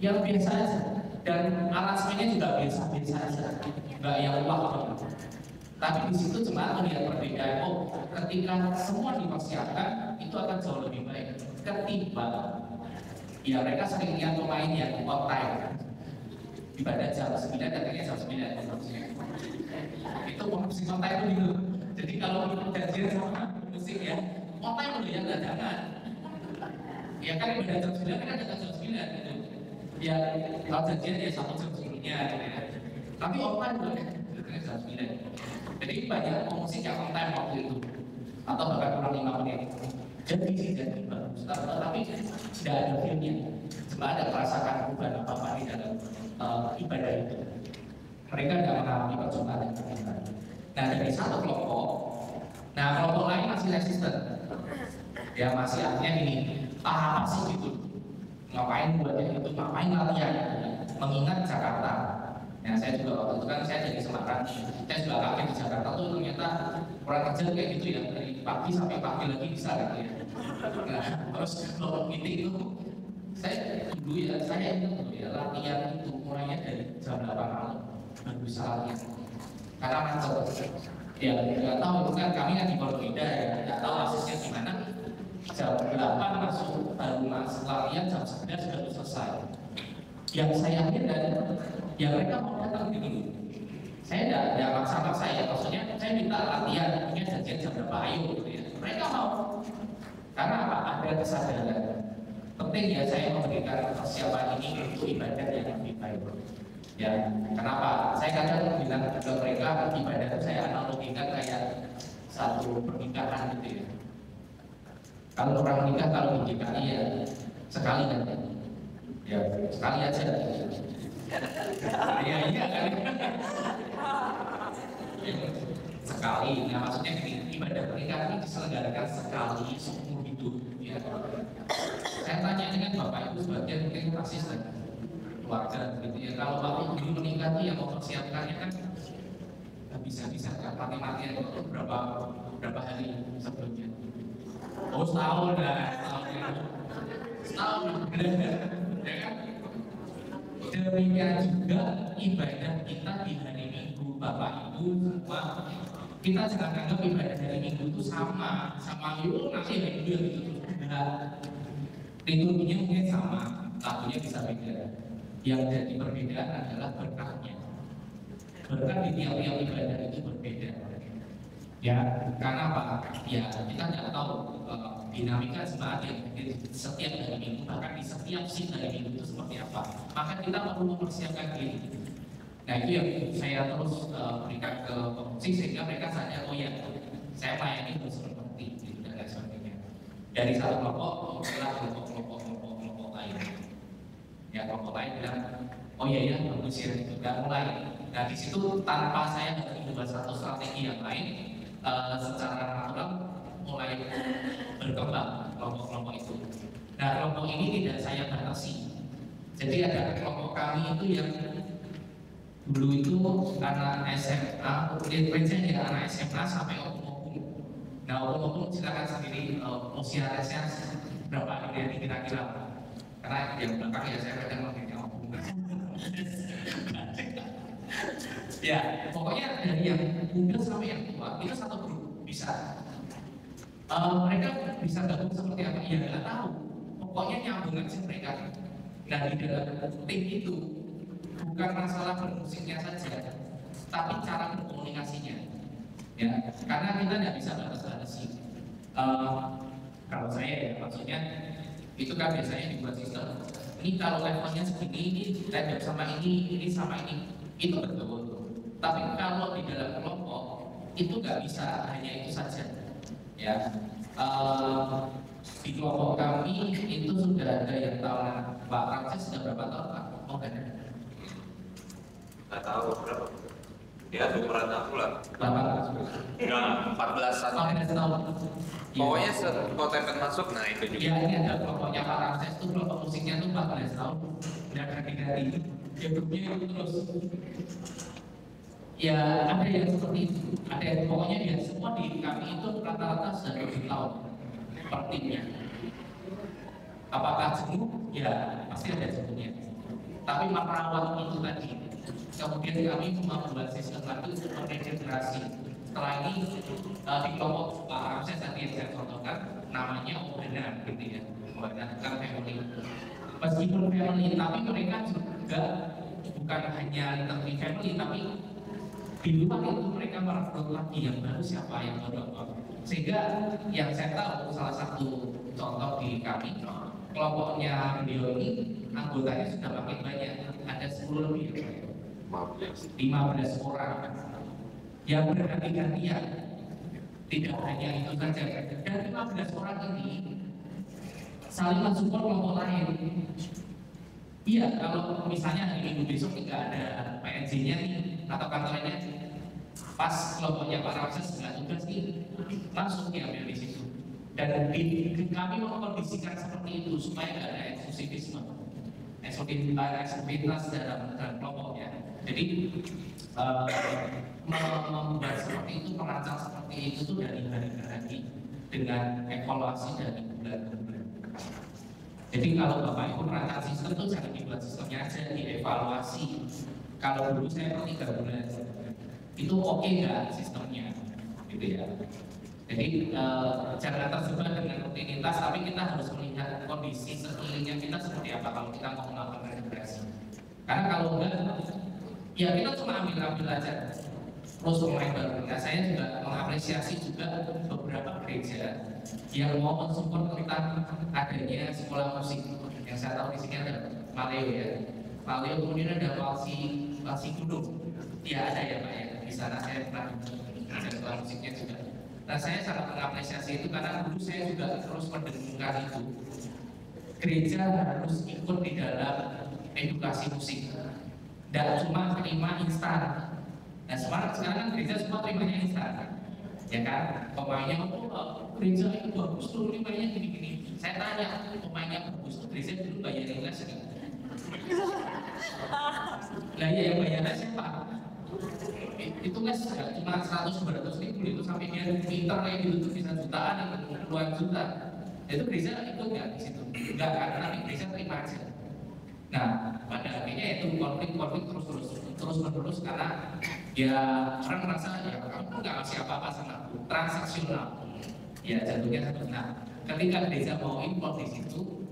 A: yang biasa aja, dan aransemennya juga biasa-biasa aja, nggak yang wah. Tapi di situ jemaat melihat perbedaan, oh ketika semua dipersiapkan itu akan jauh lebih baik ketimbang ya mereka sering lihat pemain yang on time. Ibadah jam 9 datangnya jam 9 itu musik on time itu gitu. Jadi kalau janjian sama musik ya on time dulu ya, jangan ya kan ibadah jam 9 kan datang jam 9 gitu ya, kalau janjian ya 1 jam sebelumnya gitu ya. Tapi on time dulu ya datangnya jam 9. Jadi banyak musik yang on time waktu itu atau bahkan kurang 5 menit. Jadi bagus, tapi tidak ada filmnya. Cuma ada merasakan perubahan apa-apa di dalam ibadah itu. Mereka tidak mengalami percobaan yang terlibat. Nah dari satu kelompok, nah kelompok lain masih resisten. Ya masih artinya ini, apa sih gitu? Ngapain buatnya itu? Ngapain latihan? Mengingat Jakarta. Nah saya juga waktu itu kan saya dari Semarang, saya juga kaget di Jakarta tuh ternyata orang kerja kayak gitu ya, dari pagi sampai pagi lagi bisa gitu ya. Nah terus kalau meeting itu saya dulu ya, saya ingat dulu ya latihan itu mulainya dari jam 8 malam baru bisa latihan. Karena macet. Ya nggak tahu itu kan kami kan di Berbeda ya, nggak tahu asisnya gimana. Jam 8 masuk baru masuk latihan, jam 11 sudah selesai. Yang saya lihat dan ya mereka mau datang dulu. Saya tidak maksa-maksa ya, maksudnya saya minta latihan, punya janjian jam berapa ayo gitu ya. Mereka mau. Karena apa? Ada kesadaran. Penting ya saya memberikan persiapan ini untuk ibadah yang lebih baik. Ya, kenapa? Saya kadang bilang ke mereka ibadah itu saya analogikan kayak satu pernikahan gitu ya. Kalau orang menikah kalau nikahi ya sekali kan. Ya, sekali aja. Ya iya kan. Sekali. Nah maksudnya gini, ibadah pernikahan ini diselenggarakan sekali seumur hidup. Ya. Saya tanya dengan Bapak Ibu sebagian mungkin asisten keluarga gitu ya. Kalau Bapak Ibu menikah itu yang mempersiapkannya kan bisa kan mati-matian itu berapa hari sebelumnya. Oh setahun setahun ya kan. Demikian juga ibadah kita di hari Minggu, Bapak Ibu semua. Kita jangan anggap ibadah hari Minggu itu sama yuk nanti hari Minggu yang itu. Nah, liturginya mungkin sama, lagunya bisa beda. Yang jadi perbedaan adalah berkahnya. Berkah di tiap-tiap ibadah itu berbeda. Ya, karena apa? Ya kita tidak tahu dinamika jemaat yang di setiap hari Minggu, bahkan di setiap shift hari Minggu itu seperti apa. Maka kita perlu mempersiapkan diri. Nah itu yang saya terus berikan ke pemusik sehingga mereka sadar, oh ya, saya melayani harus seperti itu dan lain sebagainya. Dari satu kelompok adalah kelompok lain. Ya kelompok lain bilang, oh iya ya bagus ya, sudah mulai. Nah di situ tanpa saya harus membuat satu strategi yang lain, secara natural mulai berkembang kelompok-kelompok itu. Nah kelompok ini tidak saya batasi. Jadi ada kelompok kami itu yang dulu itu anak SMA, range-nya ya anak SMA sampai opung-opung. Nah opung-opung silakan sendiri usia berapa ini kira-kira. Karena yang belakang ya saya kadang makanya opung. Ya pokoknya dari yang muda sampai yang tua itu satu grup bisa. Mereka bisa gabung seperti apa? Ya nggak tahu. Pokoknya nyambung aja mereka. Nah di dalam tim itu bukan masalah bermusiknya saja, tapi cara berkomunikasinya. Ya, karena kita tidak bisa batas-batasi. Kalau saya ya maksudnya itu kan biasanya dibuat sistem. Ini kalau levelnya segini, ini level sama ini sama ini, itu betul. Tapi kalau di dalam kelompok itu nggak bisa hanya itu saja. Ya, di kelompok kami itu sudah ada yang tahun Pak Raja sudah berapa tahun Pak? Oh nggak ada.
F: Nggak tahu berapa. Ya seumuran aku lah.
A: 8.
F: Enggak. 14-an.
A: 14 tahun.
F: Pokoknya kalau Tempen masuk, nah itu juga.
A: Ya ini ada kelompoknya Pak Ramses tuh kelompok musiknya tuh 14 tahun. Dan ganti-ganti hidupnya itu terus. Ya ada yang seperti itu. Ada yang pokoknya ya semua di kami itu rata-rata sudah 7 tahun per timnya. Apakah jenuh? Ya pasti ada jenuhnya. Tapi merawat itu tadi. Kemudian kami membuat sistem lagi untuk regenerasi. Setelah ini di kelompok Pak Ramses tadi yang saya contohkan namanya Obenan gitu ya. Obenan bukan family. Meskipun family tapi mereka juga bukan hanya literally family tapi di luar itu mereka merekrut lagi yang baru siapa yang baru apa. Sehingga yang saya tahu salah satu contoh di kami kelompoknya beliau ini anggotanya sudah makin banyak, ada 10 lebih, 15 orang yang berganti-gantian, tidak hanya itu saja. Dan 15 orang ini saling mensupport kelompok lain. Iya, kalau misalnya hari Minggu besok tidak ada PNJ-nya nih atau kantornya, pas kelompoknya Pak Ramses nggak tugas nih, langsung diambil di situ. Dan kami mengkondisikan seperti itu supaya nggak ada eksklusivisme, eksklusivitas dalam kelompoknya. Jadi membuat seperti itu, merancang seperti itu tuh dari hari ke hari dengan evaluasi dari bulan ke bulan. Jadi kalau Bapak Ibu merancang sistem tuh jangan dibuat sistemnya aja, dievaluasi. Kalau dulu saya per 3 bulan, itu oke nggak sistemnya, gitu ya. Jadi jangan terjebak dengan rutinitas, tapi kita harus melihat kondisi sekelilingnya kita seperti apa kalau kita mau melakukan regenerasi. Karena kalau enggak, ya kita cuma ambil aja. Terus mulai baru. Nah, saya juga mengapresiasi juga beberapa gereja yang mau mensupport tentang adanya sekolah musik. Yang saya tahu di sini ada Maleo ya. Maleo kemudian ada Walsi Gunung. Ya ada ya Pak ya. Di sana saya pernah belajar sekolah musiknya juga. Nah saya sangat mengapresiasi itu karena dulu saya juga terus mendengungkan itu. Gereja harus ikut di dalam edukasi musik. Dan cuma terima instan. Nah sekarang kan gereja semua terimanya instan, ya kan? Pemainnya gereja itu bagus tuh, terimanya gini-gini. Saya tanya, pemainnya bagus tuh gereja dulu bayarin les kan? Nah iya yang bayarnya siapa? Itu les cuma 100-200 ribu itu sampai dia pinter kayak gitu bisa jutaan, puluhan juta. Itu gereja itu nggak di situ, nggak kan? Tapi gereja terima aja. Nah pada akhirnya itu konflik terus menerus karena ya orang merasa ya kamu nggak ngasih apa-apa sama aku, transaksional. Ya jatuhnya seperti nah. Ketika gereja mau import di situ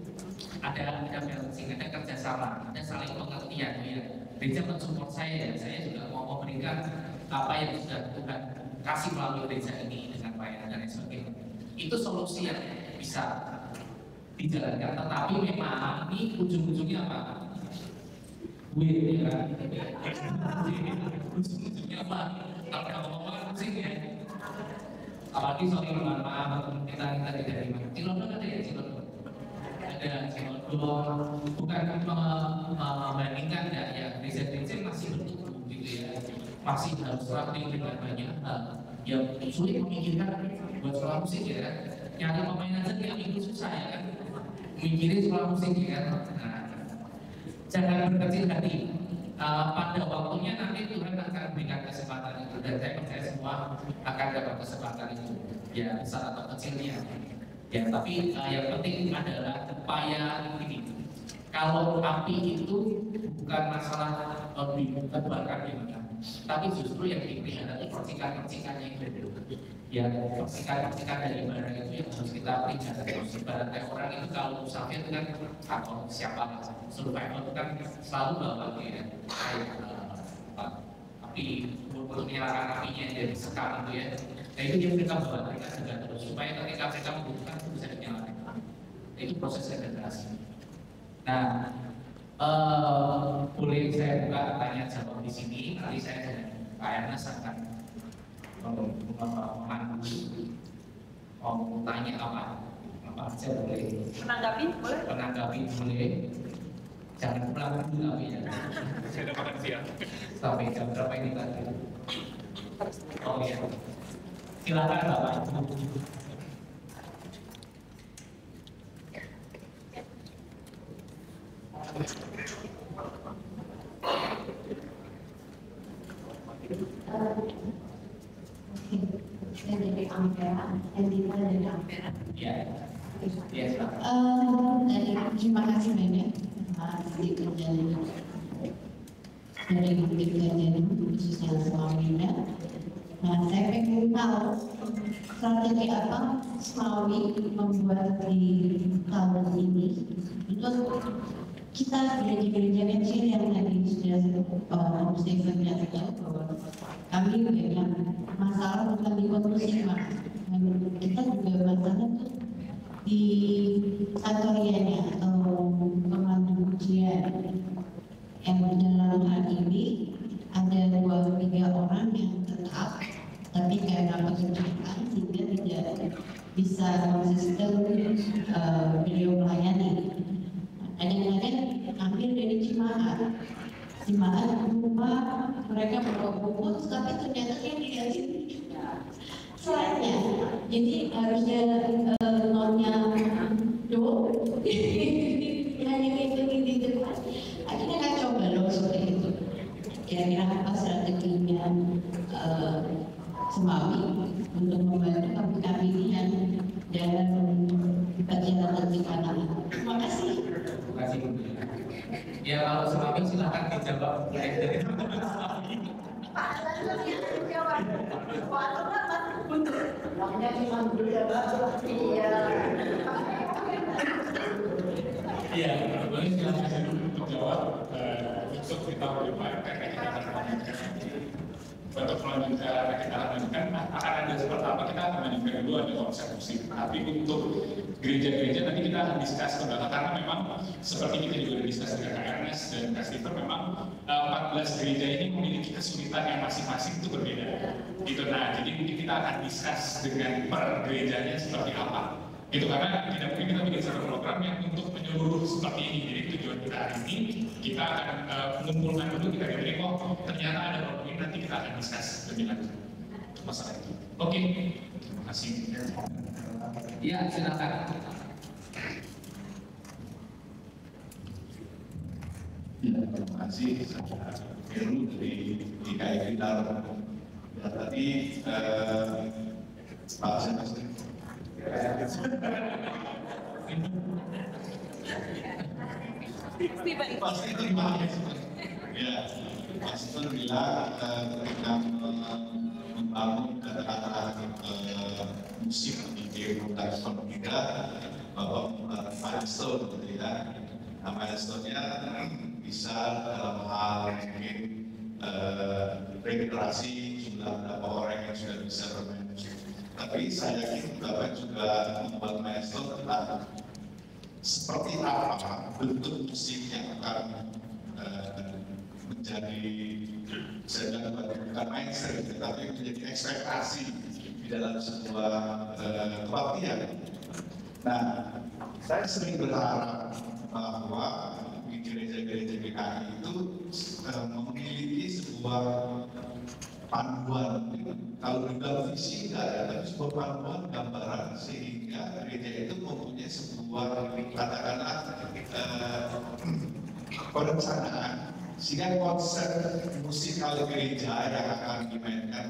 A: ada balancing, ada kerjasama, ada saling pengertian ya. Gereja mensupport saya juga mau memberikan apa yang sudah Tuhan kasih melalui gereja ini dengan pelayanan dan sebagainya. Itu solusi yang bisa dijalankan, tetapi memang ini ujung-ujungnya apa? Duit ya kan? Ujung-ujungnya apa? Kalau kita ngomong musik ya, apalagi soal maaf kita dari mana? Cilodon ada ya Cilodon? Ada Cilodon, bukan membandingkan ya gereja-gereja masih bertumbuh gitu ya, masih harus rapi dengan banyak hal. Ya sulit memikirkan buat sekolah musik ya kan? Nyari pemain aja tiap minggu susah ya kan? Mikirin sekolah musik ya kan? Nah, jangan berkecil hati. Pada waktunya nanti Tuhan akan berikan kesempatan itu dan saya percaya semua akan dapat kesempatan itu. Ya besar atau kecilnya. Ya tapi yang penting adalah upaya ini. Kalau api itu bukan masalah dibakar gimana, tapi justru yang dipelihara itu percikan-percikannya itu. Ya percikan-percikan dari bara itu yang harus kita pelihara terus. Ibaratnya orang itu kalau musafir kan atau siapa survivor itu kan selalu bawa ya api menyalakan apinya dari sekam itu ya. Nah itu yang kita bawa mereka juga terus supaya ketika mereka membutuhkan itu bisa dinyalakan. Itu proses regenerasi. Nah, boleh saya buka tanya jawab di sini. Nanti saya dan Pak Ernest akan mau tanya apa aja boleh.
H: Menanggapi boleh?
A: Menanggapi boleh. Jangan pulang dulu tapi ya.
F: Saya udah makan siang.
A: Sampai jam berapa ini tadi? Oh iya. Silakan Bapak.
G: Saya dari Ampera, Endita dari Ampera.
A: Ya. Ya, silakan.
G: Terima kasih banyak Mas Diki dari Bukit Jajan khususnya Semawinya. Nah, saya pengen tahu strategi apa Semawi membuat di tahun ini untuk kita gereja-gereja kecil yang tadi sudah Stephen nyatakan bahwa kami banyak masalah bukan di kondusif Mas. Kita juga masalah tuh di kantorianya atau pemandu ujian yang dalam hal ini ada 2-3 orang yang tetap tapi karena pekerjaan sehingga tidak bisa konsisten beliau melayani. Kadang-kadang ambil dari Cimahat rumah mereka bawa bungkus tapi ternyata yang dikasih selainnya. Jadi harusnya nonnya hanya ngitungin di depan, akhirnya kacau balau seperti itu. Kira-kira apa strateginya Semawi untuk membantu kami yang dalam perjalanan di kanan. Terima kasih.
A: Terima kasih. Ya kalau Semawi silakan dijawab dari
C: Iya, boleh silakan menjawab untuk kita beriman karena kita akan untuk melanjutkan kita lanjutkan akan ada seperti apa kita akan lanjutkan dulu ada konsep musik. Tapi untuk gereja-gereja nanti kita akan diskus kembali karena memang seperti kita juga sudah diskus dengan Kak Ernest dan Kak Stephen memang 14 gereja ini memiliki kesulitan yang masing-masing itu berbeda. Gitu. Nah, jadi mungkin kita akan diskus dengan per gerejanya seperti apa. Itu karena tidak mungkin kita bikin satu program yang untuk menyeluruh seperti ini. Jadi tujuan kita hari ini kita akan mengumpulkan dulu kita bilang oh ternyata ada problem ini nanti kita akan diskus lebih lanjut masalah itu. Oke, terima kasih.
A: Ya silakan.
I: Ya, terima kasih. Saya Heru dari DKI Vital. Ya, tadi Pak Senasri. Pasti terima kasih. Ya, Pak Stephen bilang ketika membangun kata-kata musik di Geotarikon kita bahwa milestone gitu ya. Nah, milestone-nya bisa dalam hal mungkin regenerasi jumlah berapa orang yang sudah bisa bermain musik. Tapi saya yakin Bapak juga membuat milestone tentang seperti apa bentuk musik yang akan menjadi saya bukan mindset tetapi menjadi ekspektasi di dalam sebuah kebaktian. Nah, saya sering berharap bahwa di gereja-gereja GKI itu memiliki sebuah panduan, kalau dibilang visi tidak ada, tapi sebuah panduan gambaran sehingga gereja itu mempunyai sebuah katakanlah perencanaan sehingga konsep musikal gereja yang akan dimainkan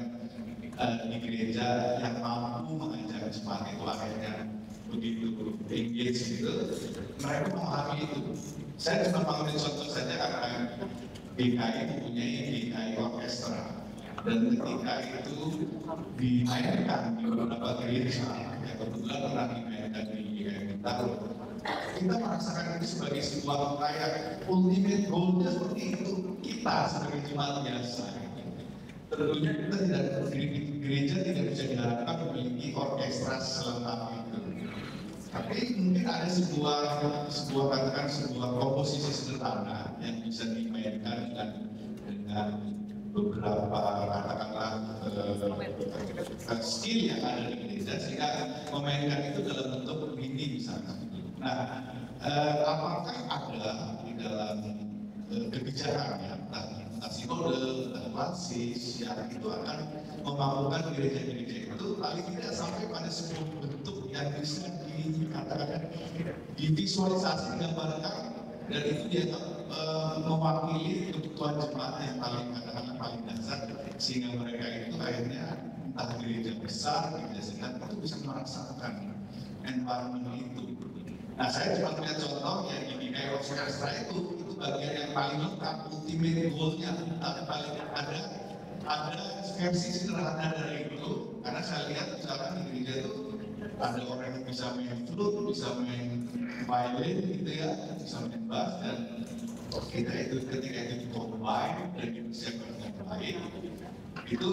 I: di gereja yang mampu mengajak jemaat itu akhirnya begitu engage gitu, mereka memahami itu. Saya cuma mengambil contoh saja karena GKI mempunyai GKI Orkestra dan ketika itu dimainkan di beberapa gereja yang kebetulan pernah dimainkan di GKI Vital, kita merasakan itu sebagai sebuah kayak ultimate goal-nya seperti itu. Kita sebagai jemaat biasa tentunya kita tidak, gereja tidak bisa diharapkan memiliki orkestra selengkap itu. Tapi mungkin ada sebuah katakan sebuah komposisi sederhana yang bisa dimainkan dengan beberapa katakanlah skill yang ada di gereja sehingga memainkan itu dalam bentuk begini misalnya. Nah, apakah ada di dalam kebijakannya entah sinode, entah basis, ya itu akan memampukan gereja-gereja itu paling tidak sampai pada sebuah bentuk yang bisa dikatakan divisualisasi, digambarkan, dan itu dianggap mewakili kebutuhan jemaat yang paling katakanlah paling dasar, sehingga mereka itu akhirnya entah gereja besar, gereja sedang itu bisa merasakan environment itu. Nah, saya cuma punya contoh yang ini kayak orkestra itu bagian yang paling lengkap, ultimate goal-nya, tapi paling ada versi sederhana dari itu, karena saya lihat misalkan di gereja itu ada orang yang bisa main flute, bisa main violin gitu ya, bisa main bass, dan kita itu ketika itu combine dan dipersiapkan dengan baik, itu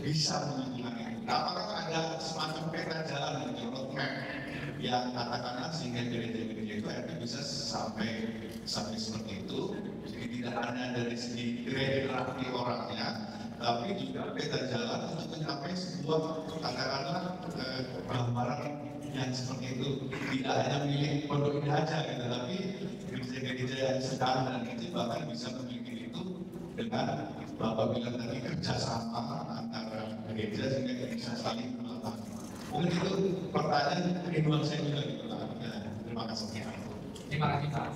I: bisa menyambungkan itu. Nah, apakah ada semacam peta jalan gitu, roadmap yang katakanlah sehingga gereja-gereja itu akhirnya bisa sampai seperti itu. Jadi tidak hanya dari segi regenerasi orangnya, tapi juga peta jalan untuk mencapai sebuah katakanlah gambaran yang seperti itu. Tidak hanya milik pondok ini aja gitu, tapi gereja-gereja yang sedang dan kecil bahkan bisa memiliki itu dengan Bapak bilang tadi kerjasama antara gereja sehingga bisa saling melengkapi. Mungkin itu pertanyaan rinduan saya juga gitu lah. Ya, terima kasih.
A: Terima kasih Pak.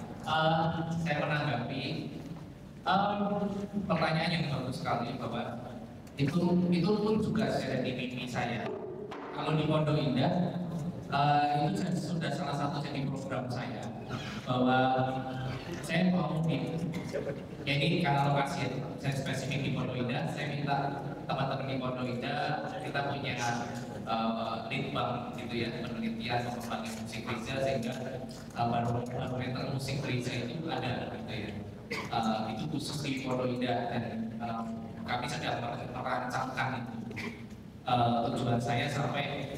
A: Saya menanggapi pertanyaan yang bagus sekali bahwa itu pun juga saya di mimpi saya. Kalau di Pondok Indah itu sudah salah satu jadi program saya bahwa saya mau ini karena lokasi saya spesifik di Pondok Indah, saya minta teman-teman di Pondok Indah kita punya litbang gitu ya, penelitian mengembangkan musik gereja sehingga barometer musik gereja itu ada gitu ya. Itu khusus di Pondok Indah dan kami sedang merancangkan itu. Tujuan saya sampai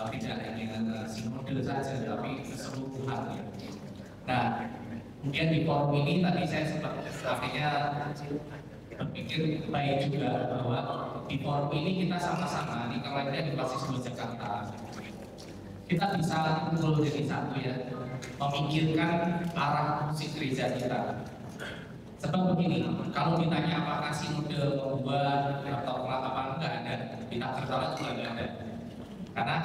A: tidak hanya sinode saja tapi keseluruhan ya. Nah, kemudian di forum ini tadi saya sempat artinya berpikir baik juga bahwa di forum ini kita sama-sama di Kelahiran di Basis 2 Jakarta kita bisa kumpul jadi satu ya, memikirkan arah musik gereja kita. Sebab begini, kalau ditanya apakah sinode membuat atau apa enggak ada, di Takertala juga enggak ada. Karena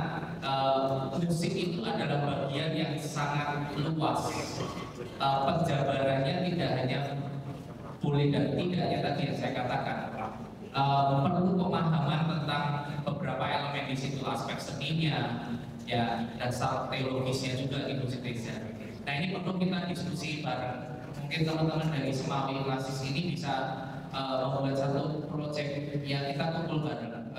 A: musik itu adalah bagian yang sangat luas. Penjabarannya tidak hanya boleh dan tidaknya tadi yang saya katakan. Perlu pemahaman tentang beberapa elemen di situ, aspek seninya, ya, dan secara teologisnya juga di musik gereja. Nah, ini perlu kita diskusi bareng. Mungkin teman-teman dari Semawi Klasis ini bisa membuat satu proyek yang kita kumpul bareng.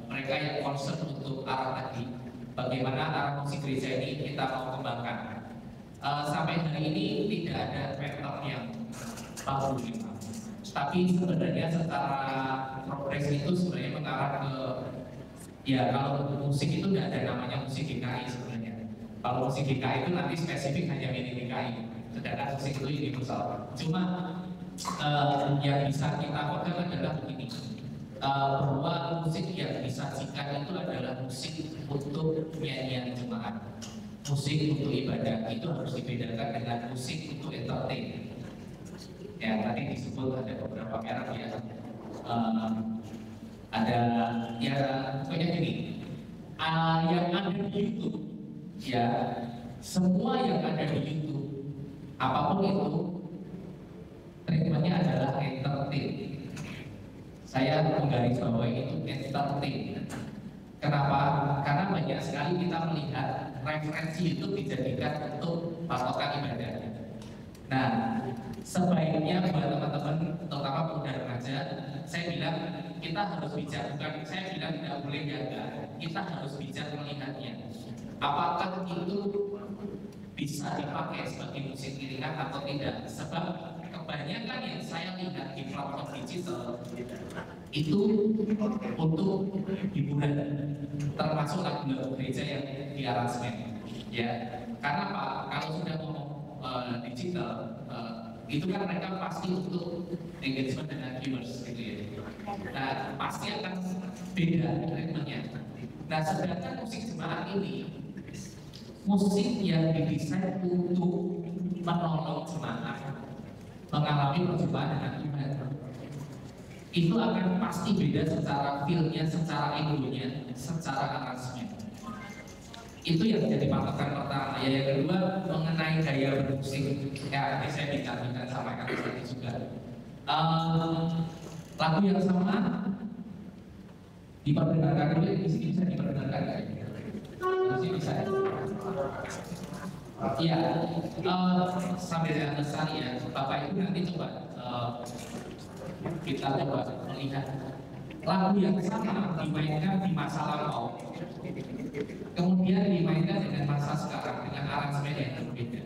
A: Mereka yang concern untuk arah tadi, bagaimana arah musik gereja ini kita mau kembangkan. Sampai hari ini tidak ada pattern yang baru, tapi sebenarnya secara progres itu sebenarnya mengarah ke, ya kalau musik itu tidak ada namanya musik GKI sebenarnya. Kalau musik GKI itu nanti spesifik hanya milik GKI, sedangkan musik itu universal. Cuma yang bisa kita pegang adalah begini. Bahwa musik yang disajikan itu adalah musik untuk nyanyian jemaat, musik untuk ibadah. Itu harus dibedakan dengan musik untuk entertain. Ya, tadi disebut ada beberapa merek ya, ada ya pokoknya gini, yang ada di YouTube ya, semua yang ada di YouTube apapun itu treatmentnya adalah entertain. Saya menggarisbawahi itu entertain. Kenapa? Karena banyak sekali kita melihat referensi itu dijadikan untuk patokan ibadah. Nah, sebaiknya buat teman-teman, terutama pemuda remaja, saya bilang kita harus bijak. Bukan saya bilang tidak boleh gagal. Kita harus bijak melihatnya. Apakah itu bisa dipakai sebagai musik iringan atau tidak? Sebab kebanyakan yang saya lihat di platform digital itu untuk hiburan, termasuk lagu-lagu gereja yang di aransemen. Ya, karena Pak, kalau sudah ngomong digital, itu kan mereka pasti untuk engagement dengan viewers gitu ya. Nah, pasti akan beda treatmentnya. Nah, sedangkan musik jemaat ini musik yang didesain untuk menolong jemaat mengalami perjumpaan dengan Tuhan. itu akan pasti beda secara feel-nya, secara ego-nya, secara aransemen. Itu yang jadi patokan pertama. Yang kedua mengenai gaya bermusik. Ya, ini saya bicara sama Kak tadi juga. Lagu yang sama diperdengarkan dulu, di sini bisa diperdengarkan nggak? Di sini bisa. Iya, sambil saya pesan ya, Bapak Ibu nanti coba kita coba melihat lagu yang sama dimainkan di masa lampau, kemudian dimainkan dengan masa sekarang dengan aransemen yang berbeda.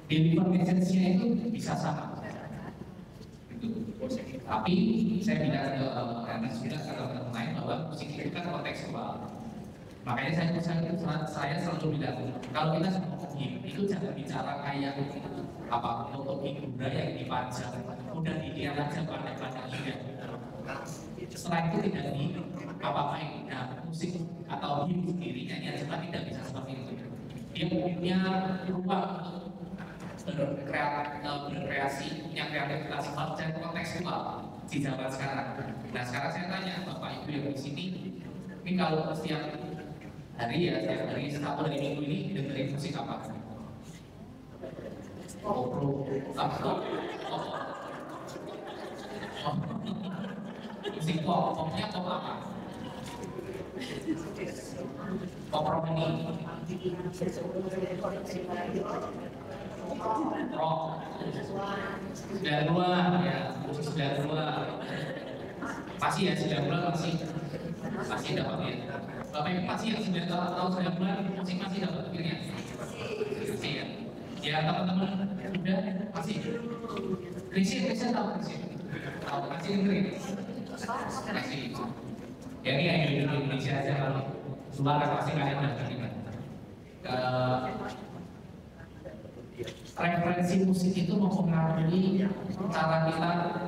A: Deliver message-nya itu bisa sama. Tapi saya bilang ke Ernest juga ke teman-teman lain bahwa musik itu kan kontekstual. Makanya saya selalu bilang kalau kita sama him itu jangan bicara kayak apa untuk figura yang dipajang, udah dilihat aja pada juga. Setelah itu tidak di apa-apain. Nah, musik atau him sendiri nyanyi aja tidak bisa seperti itu. Dia punya ruang untuk berkreasi, punya kreativitas dan kontekstual di zaman sekarang. Nah, sekarang saya tanya Bapak Ibu yang di sini, ini kalau setiap hari ya, setiap hari satu dari minggu ini dengerin musik apa? Musik pop, popnya pop apa? Pop rock ini, rock, 92 ya, 92, pasti ya 92 pasti dapat ya. Bapak Ibu pasti yang sudah tahu 90 musik masih dapat pilihnya, pasti ya. Ya teman-teman udah pasti. Krisya tahu Krisya, tahu pasti dengerin. Pasti. Ya ini yang di Indonesia aja kalau luar pasti kalian udah dengerin. Referensi musik itu mempengaruhi cara kita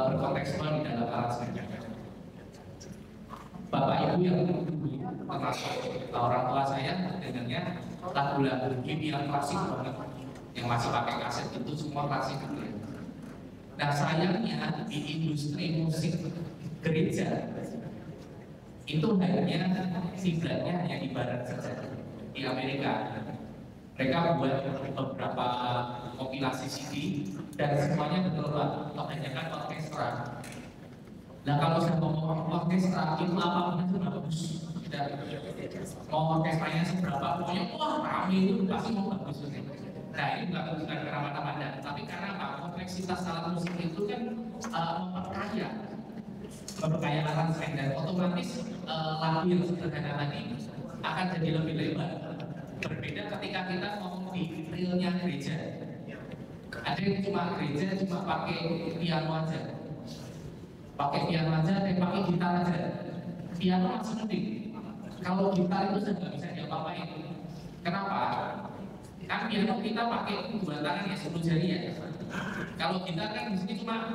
A: berkontekstual di dalam aransemen. Bapak Ibu yang dulu termasuk orang tua saya dengannya lagu-lagu yang klasik banget, yang masih pakai kaset itu semua klasik. Nah sayangnya di industri musik gereja itu hanya siblatnya hanya di barat saja. Di Amerika mereka buat beberapa kompilasi CD dan semuanya betul kebanyakan orkestra. Nah kalau saya ngomong orkestra itu apapun itu bagus. Dan mau orkestranya seberapa, pokoknya wah rame itu pasti mau bagus. Nah ini bukan karena mana-mana, tapi karena apa? Kompleksitas alat musik itu kan memperkaya aransemen dan otomatis lagu yang sederhana tadi akan jadi lebih lebar. Berbeda ketika kita ngomong di realnya gereja. Ada yang cuma gereja cuma pakai piano aja. Pakai piano aja, dan pakai gitar aja. Piano masih mending. Kalau gitar itu sudah nggak bisa diapa-apain. Kenapa? Kan piano kita pakai 2 tangan ya, 10 jari ya. Kalau gitar kan di sini cuma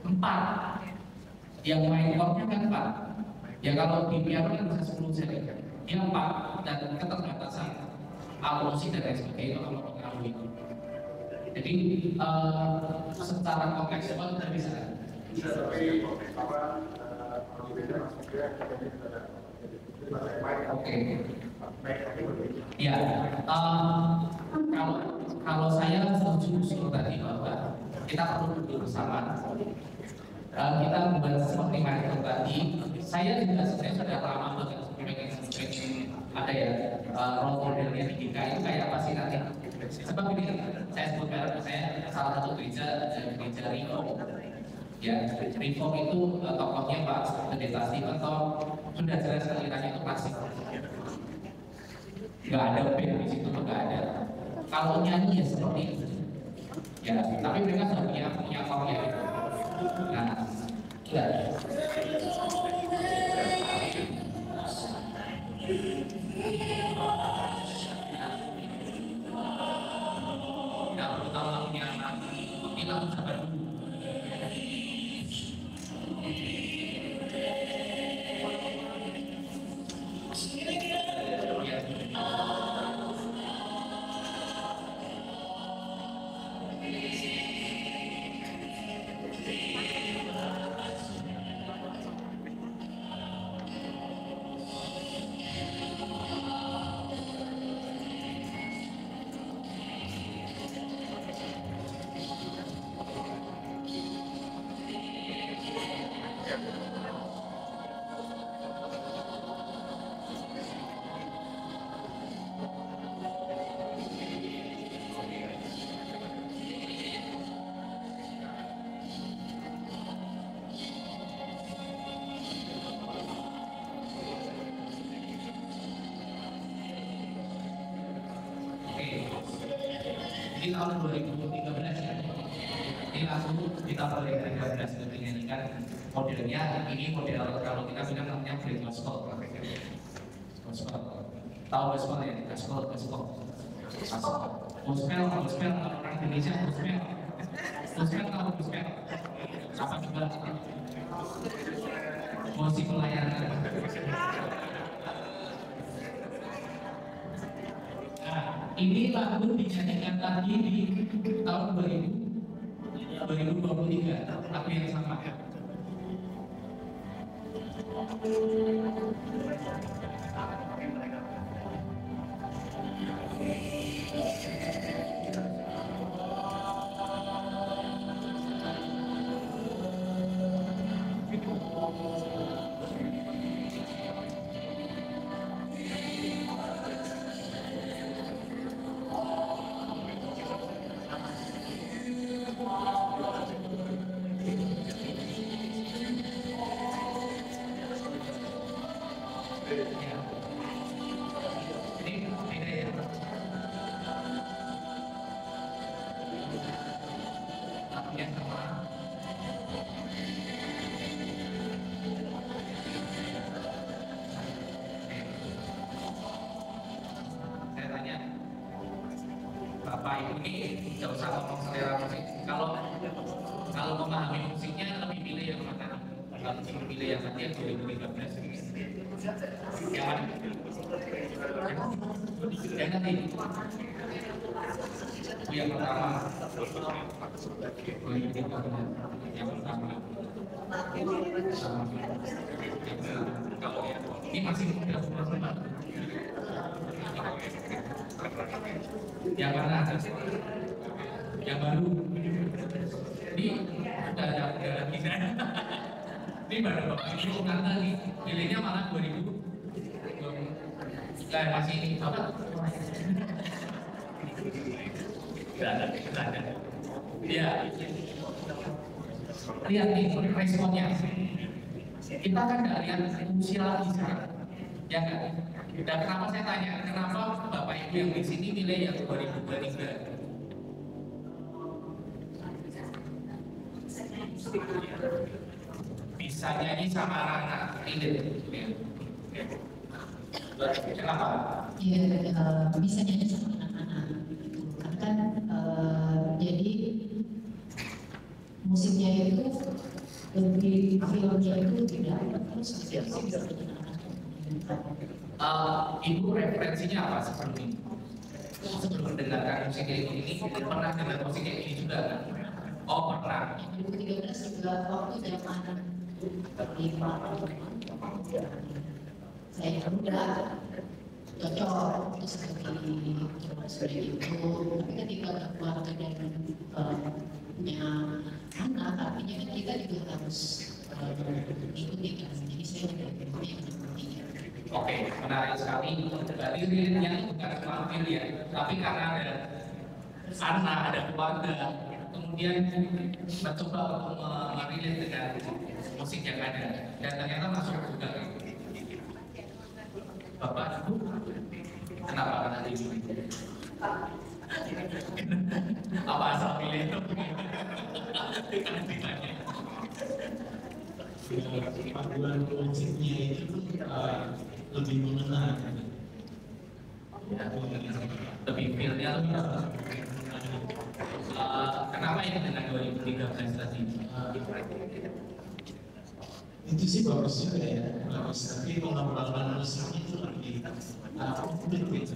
A: 4. Yang main chordnya kan 4. Ya kalau di piano kan bisa 10 jari. Dia 4 dan keterbatasan alusi dan lain sebagainya itu kalau mengalami itu. Jadi secara kontekstual kita bisa. Oke. Ya, kalau saya setuju tadi bahwa kita perlu duduk bersama. Kita buat seperti Michael tadi. Saya juga sebenarnya sudah lama banget pengen ada ya role modelnya di GKI itu kayak apa sih nanti? Sebab ini saya sebut merek, saya salah satu gereja Reform. Ya, Reform itu tokohnya Pak Pendeta Stephen Tom sudah jelas ceritanya itu klasik. Nggak ada band di situ tuh nggak ada. Kalau nyanyi ya seperti itu. Ya, tapi mereka sudah punya formnya. Nah, ya. Tidak perlu tahu lagunya apa. Ini lagu sabar dulu. Jadi tahun 2013 ya. Ini langsung kita boleh menyanyikan modelnya. Ini model kalau kita bilang namanya free gospel. Gospel. Tahu gospel ya? Gospel. Gospel orang Indonesia gospel. Gospel tahu gospel. Apa juga? Musik pelayanan. Nah, ini lagu dinyanyikan tadi di tahun 2023, lagu yang sama. Bapak ini tidak usah ngomong selera musik. Kalau memahami musiknya lebih pilih yang mana? Kalau pilih yang tadi yang 2013. Yang mana? Yang tadi. Yang pertama. Yang pertama. Ini masih muda. Yang mana? Yang baru. Ini udah ada lagi. Ini baru Bapak Ibu karena nih pilihnya malah 2000. Masih ini apa? Tidak ada. Ya. Lihat nih responnya. Kita kan nggak lihat usia lagi sekarang, ya kan? Dan kenapa saya tanya, kenapa Bapak Ibu yang di sini milih yang 2023? Bisa nyanyi sama anak-anak ini. Kenapa?
G: Iya, bisa nyanyi sama anak-anak. Karena kan jadi musiknya itu lebih filmnya itu tidak terus
A: Ibu referensinya apa sebelum ini? Sebelum mendengarkan musik ini pernah dengar musik ini juga kan? Oh pernah.
G: 2013 juga waktu zaman 5 saya muda cocok terus seperti itu. Tapi ketika keluarga dan punya anak, artinya kan kita juga harus ikuti kan. Jadi saya juga yang
A: Oke, menarik sekali. Berarti relate-nya bukan cuma ya, tapi karena ada anak, ada keluarga, kemudian mencoba untuk merelate dengan musik yang ada, dan ternyata masuk juga. Bapak, Ibu, kenapa kena ini? Apa asal pilih itu?
J: Paduan musiknya itu lebih mengenal,
A: lebih feel-nya lebih apa? Kenapa ini dengan 2013 tadi?
J: Itu sih bagus juga ya, bagus. Tapi pengembangan musiknya itu lebih komplit gitu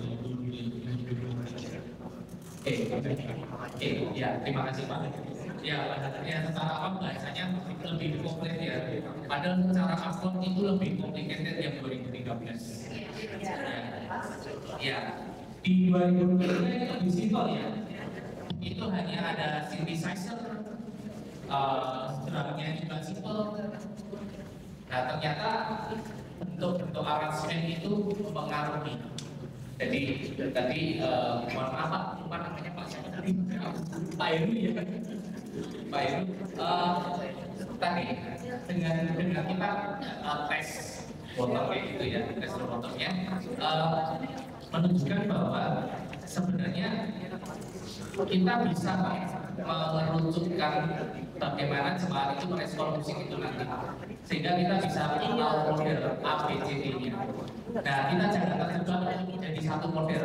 A: ya terima kasih Pak. Ya secara apa bahasanya lebih komplit ya. Padahal secara akord itu lebih complicated yang 2013. Ya di 2013 itu lebih simpel ya. Itu hanya ada synthesizer, drumnya juga simpel. Nah ternyata bentuk aransemen itu mengaruhi. Jadi tadi mohon maaf Pak, lupa namanya Pak siapa tadi? Pak Heru ya. Pak Heru tadi dengan kita tes botol kayak gitu ya, tes botolnya menunjukkan bahwa sebenarnya kita bisa mengerucutkan bagaimana jemaat itu merespon musik itu nanti, sehingga kita bisa tahu model ABCD-nya. Nah, kita jangan terjebak menjadi satu model.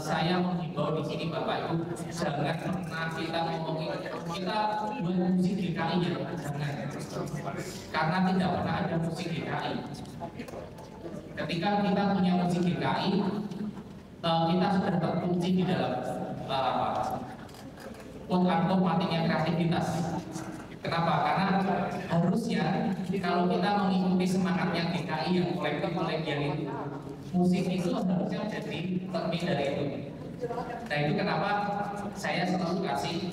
A: Saya menghimbau di sini Bapak Ibu, jangan pernah kita ngomongin kita buat musik GKI ya, jangan. Karena tidak pernah ada musik GKI. Ketika kita punya musik GKI, kita sudah terkunci di dalam quote-unquote matinya kreativitas. Kenapa? Karena harusnya kalau kita mengikuti semangatnya GKI yang kolektif-kolektif itu, musik itu harusnya jadi cermin dari itu. Nah itu kenapa saya selalu kasih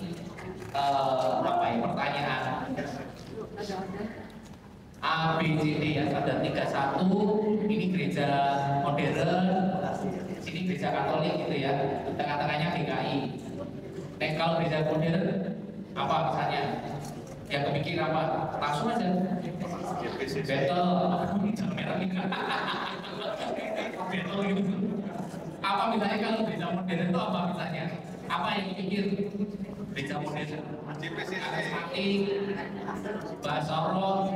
A: pertanyaan A, B, C, D ya, ada 31, ini gereja modern, sini gereja Katolik gitu ya, tengah-tengahnya GKI. Nah kalau gereja modern apa misalnya? Yang kepikir apa? Langsung aja battle battle gitu. Apa misalnya kalau gereja modern itu apa misalnya? Apa yang dipikir gereja modern? Mati, bahasa roh,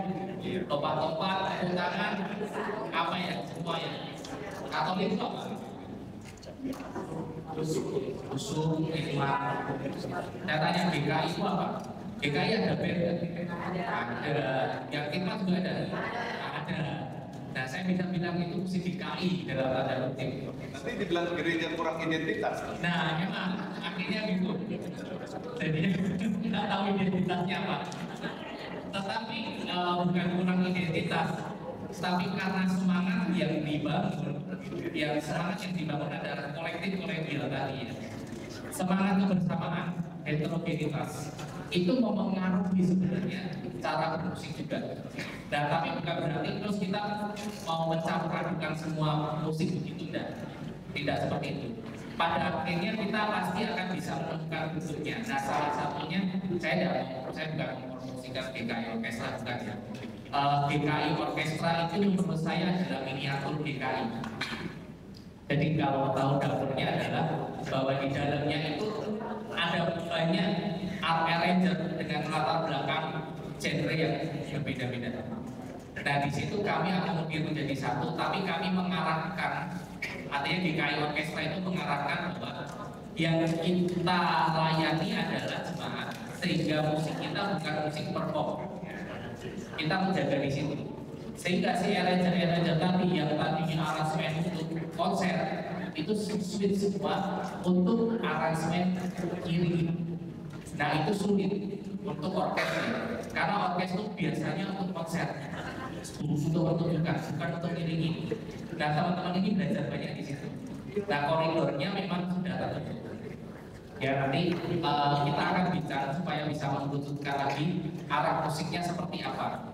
A: topat-topat, tangan, apa ya semua ya? Katolik itu apa? Usung, hikmat. Saya tanya GKI itu apa? GKI ada band, ada, yang hikmat juga ada. Nah, saya bisa bilang itu musik GKI dalam tanda kutip.
F: Nanti dibilang gereja kurang identitas.
A: Nah, memang akhirnya gitu. Jadi kita tahu identitasnya apa. Tetapi bukan kurang identitas, tapi karena semangat yang dibangun, adalah kolektif tadi ya. Semangat kebersamaan, heterogenitas itu mempengaruhi sebenarnya cara bermusik juga. Nah, tapi bukan berarti terus kita mau mencampurkan semua musik begitu, tidak seperti itu. Pada akhirnya kita pasti akan bisa menemukan bentuknya. Nah, salah satunya saya bukan mempromosikan GKI Orkestra, bukan ya. GKI Orkestra itu menurut saya adalah miniatur GKI. Jadi kalau tahu dapurnya adalah bahwa di dalamnya itu ada banyak art arranger dengan latar belakang genre yang berbeda-beda. Nah, di situ kami akan lebih menjadi satu, tapi kami mengarahkan, artinya GKI Orkestra itu mengarahkan bahwa yang kita layani adalah jemaat, sehingga musik kita bukan musik perform. Kita menjaga di situ, sehingga si arranger tadi yang tadinya aransemen untuk konser itu switch semua untuk aransemen kiri. Nah itu sulit untuk orkestra, karena orkestra itu biasanya untuk konser, untuk pertunjukan, bukan untuk iringi. Nah teman-teman ini belajar banyak di situ. Nah koridornya memang sudah tertutup. Ya nanti kita akan bicara supaya bisa mengerucutkan lagi arah musiknya seperti apa.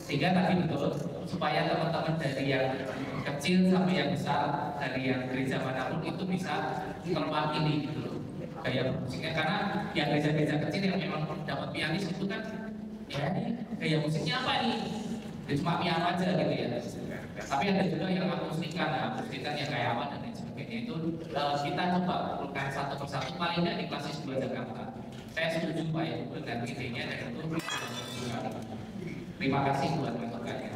A: Sehingga tadi betul supaya teman-teman dari yang kecil sampai yang besar, dari yang gereja manapun itu bisa terwakili gitu gaya musiknya. Karena yang gereja-gereja kecil yang memang dapat pianis itu kan ya gaya musiknya apa nih? Ya, cuma piano aja gitu ya. Tapi ada juga yang akustikan yang kayak apa dan lain sebagainya. Itu kita coba kumpulkan satu persatu, paling tidak di Klasis 2 Jakarta. Saya setuju Pak ya dengan idenya dan itu terima kasih buat masukannya.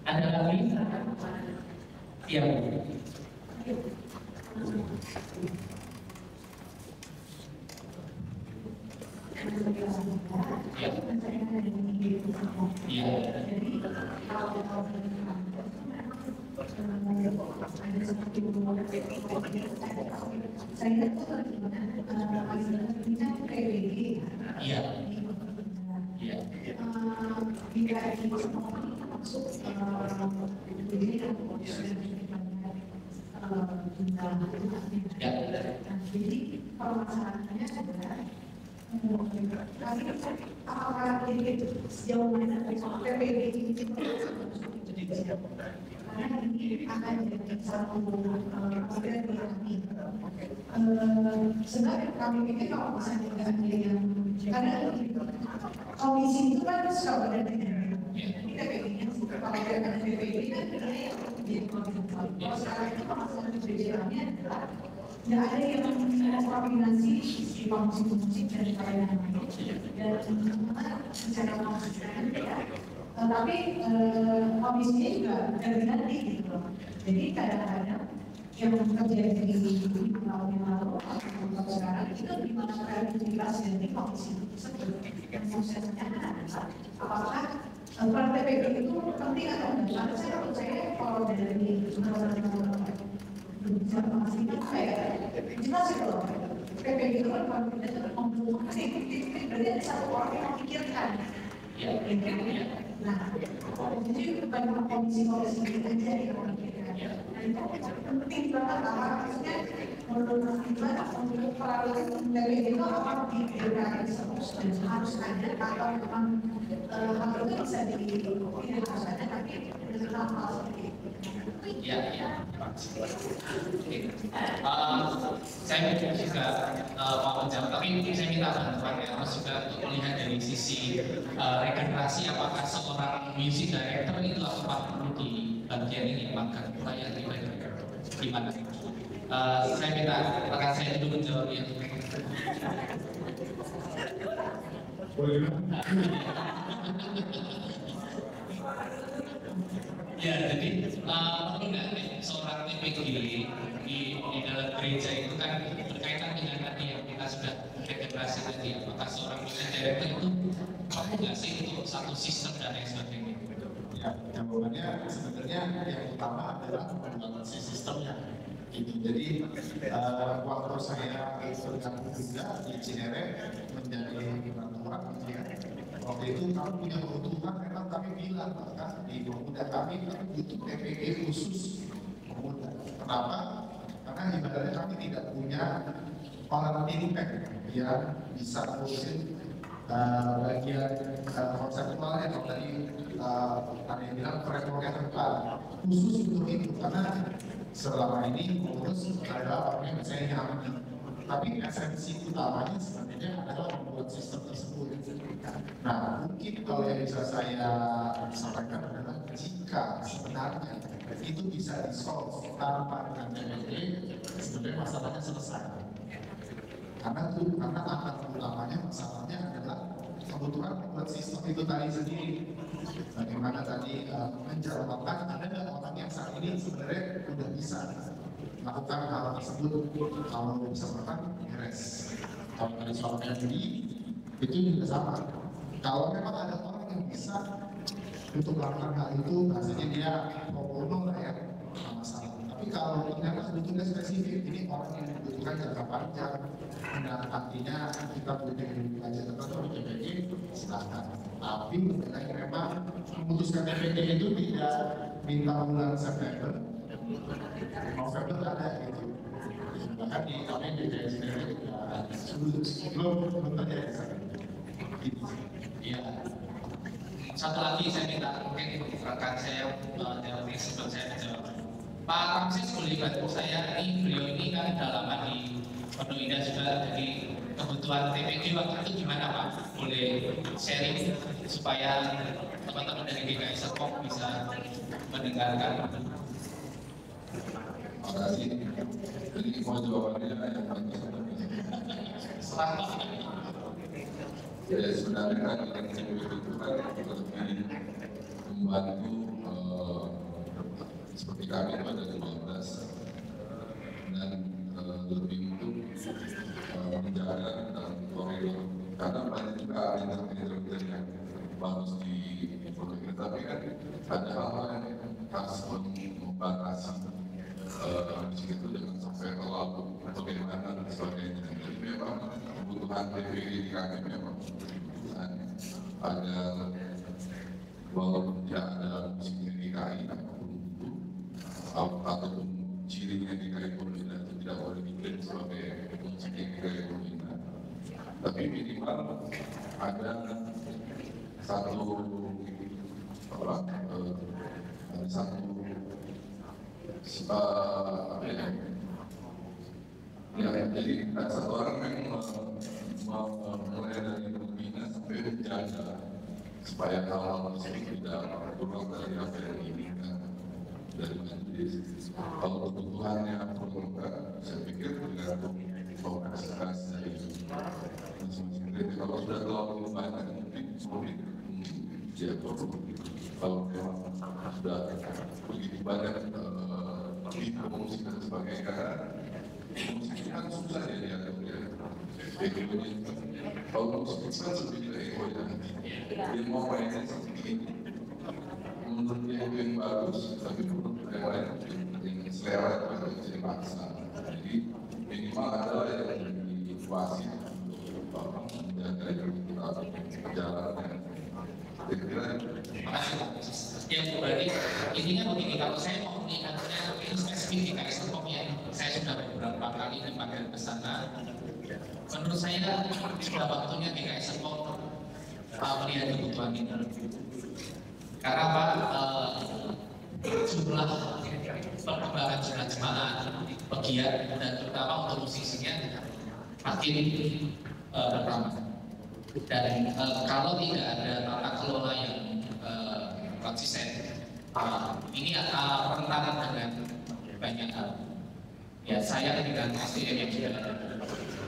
A: Ada lagi? Iya.
B: Jadi permasalahannya adalah apakah ini sejauh mana PPD ini karena ini akan jadi satu model berani. Sebenarnya kami pikir kalau misalnya tidak ada yang karena komisi itu kan suka berada di PPD-nya, kalau tidak ada PPD kan jadi konsentrasi. Kalau sekarang itu masalah di gereja-nya adalah nggak ada yang koordinasi di musik dan lain-lain. Dan secara konsisten ya. Tapi komisinya juga ganti-ganti gitu loh. Jadi kadang-kadang yang terjadi di tahun yang lalu atau sekarang itu di mana kreativitas dan komisi tersebut yang prosesnya adalah apakah peran PPG itu penting atau enggak? Karena saya percaya kalau dari bicara masih apa ya jelas itu loh. PPG itu kan kalau kita itu memproduksi, berarti ada satu orang yang memikirkan. Ya, nah, jadi bukan komisi-komisi kita aja yang memikirkan. Dan itu penting banget maksudnya menurut kita untuk peralatan PPG itu apa diberikan terus dan harus ada atau memang hal itu bisa tidak harus ada tapi dengan hal seperti itu.
A: Ya. Saya juga mau menjawab, tapi saya minta bantuan ya, Mas juga untuk melihat dari sisi regenerasi apakah seorang music director itu apakah perlu di bagian ini makan upaya gimana? Saya minta rekan saya dulu menjawab ya. Ya, jadi perlu nggak seorang TPG di dalam gereja itu kan berkaitan dengan tadi yang kita sudah regenerasi tadi, apakah seorang music director itu perlu nggak sih untuk satu sistem dan lain sebagainya?
C: Ya, jawabannya sebenarnya yang utama adalah membuat sistemnya. Gitu. Jadi waktu saya bergabung juga di Cinere menjadi orang ya. Waktu itu kami punya kebutuhan, memang kami bilang bahkan di pemuda kami butuh PPG khusus pemuda. Kenapa? Karena ibaratnya kami tidak punya orang impact yang bisa ngurusin bagian konseptualnya. Kalau tadi ada yang bilang frameworknya terdepan khusus untuk itu, karena selama ini pengurus adalah orang yang saya nyampe. Tapi esensi utamanya sebenarnya adalah membuat sistem tersebut. Nah, mungkin kalau yang bisa saya sampaikan adalah jika sebenarnya itu bisa di-solve tanpa dengan PPG, sebenarnya masalahnya selesai. Karena akar utamanya masalahnya adalah kebutuhan membuat sistem itu tadi sendiri. Bagaimana tadi menjalankan ada nggak orang yang saat ini sebenarnya udah bisa melakukan hal tersebut, kalau bisa makan beres. Kalau dari soal MD itu juga sama. Kalau memang ada orang yang bisa untuk melakukan hal itu, hasilnya dia pro lah ya, nggak masalah. Tapi kalau ternyata sebetulnya spesifik, ini orang yang membutuhkan jangka panjang, dan artinya kita butuh budget tertentu di PPG, silakan. Tapi mengenai memang memutuskan PPG itu tidak minta bulan September, November ada gitu. Bahkan di kami di sendiri sebelum terjadi gitu.
A: Iya. Satu lagi saya minta mungkin rekan saya jawab sebelum saya menjawab. Pak Kamsis boleh bantu saya, ini beliau ini kan udah lama di Pondok Indah juga, jadi kebutuhan TPG waktu itu gimana Pak? Boleh sharing supaya teman-teman dari GKI Serpong bisa mendengarkan.
K: Terima kasih. Jadi mau jawabannya yang paling
A: Selamat.
K: Ya sebenarnya kan yang itu kan lebih membantu seperti kami pada 15 dan lebih untuk menjaga dan koridor karena banyak juga internet yang bagus di proyek, tapi kan ada hal-hal yang harus membatasi musik itu jangan sampai terlalu bagaimana dan sebagainya. Jadi memang kebutuhan PPG di kami memang kebutuhan ada walaupun tidak ada musiknya di KI ataupun cirinya di KI Purwina itu tidak boleh diklaim sebagai musiknya di KI Purwina, tapi minimal ada satu jadi satu orang memang mulai dari pembina sampai menjaga supaya hal-hal tersebut tidak kurang dari apa yang diinginkan dari Jadi kalau kebutuhannya perlu enggak, saya pikir tergantung kapasitas dari masing-masing gereja. Kalau sudah terlalu banyak mungkin ya perlu. Kalau memang sudah begitu banyak musik dan sebagainya, karena musik kan susah ya diatur ya. Egonya, kalau musik kan lebih ke ego ya. Dia mau mainnya seperti ini. Menurut dia itu yang bagus, tapi menurut yang lain yang selera itu jadi maksa. Jadi minimal adalah yang dikuasai untuk menjaga jalannya.
A: Yang berarti intinya begini, kalau saya mau melihatnya ini spesifik di KS Depoknya, saya sudah beberapa kali dipanggil ke sana. Menurut saya sudah waktunya KS Depok melihat kebutuhan ini. Karena apa? Jumlah perkembangan jumlah jemaat, pegiat dan terutama untuk musisinya makin bertambah. Dan kalau tidak ada tata kelola yang konsisten, ini akan rentan dengan banyak hal. Ya saya dengan SDM yang sudah ada.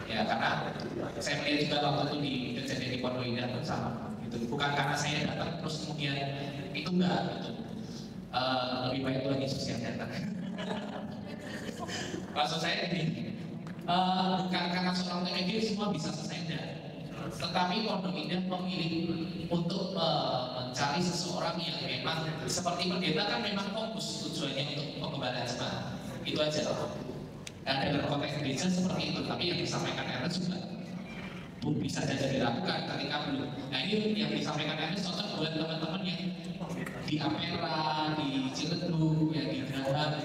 A: Ya karena saya melihat juga waktu itu di kejadian di Pondok Indah pun sama. Gitu. Bukan karena saya datang terus kemudian itu enggak. Gitu. Lebih baik lagi Yesus yang datang. Maksud saya ini, bukan karena seorang TPG semua bisa selesai enggak. Tetapi Pondok Indah memilih untuk mencari seseorang yang memang seperti pendeta kan memang fokus tujuannya untuk pengembalian jemaat. Itu aja. Dan dalam konteks gereja seperti itu, tapi yang disampaikan Ernest juga bisa saja dilakukan ketika belum. Nah ini yang disampaikan Ernest cocok buat teman-teman yang di Ampera, di Ciledug, yang di Geraha,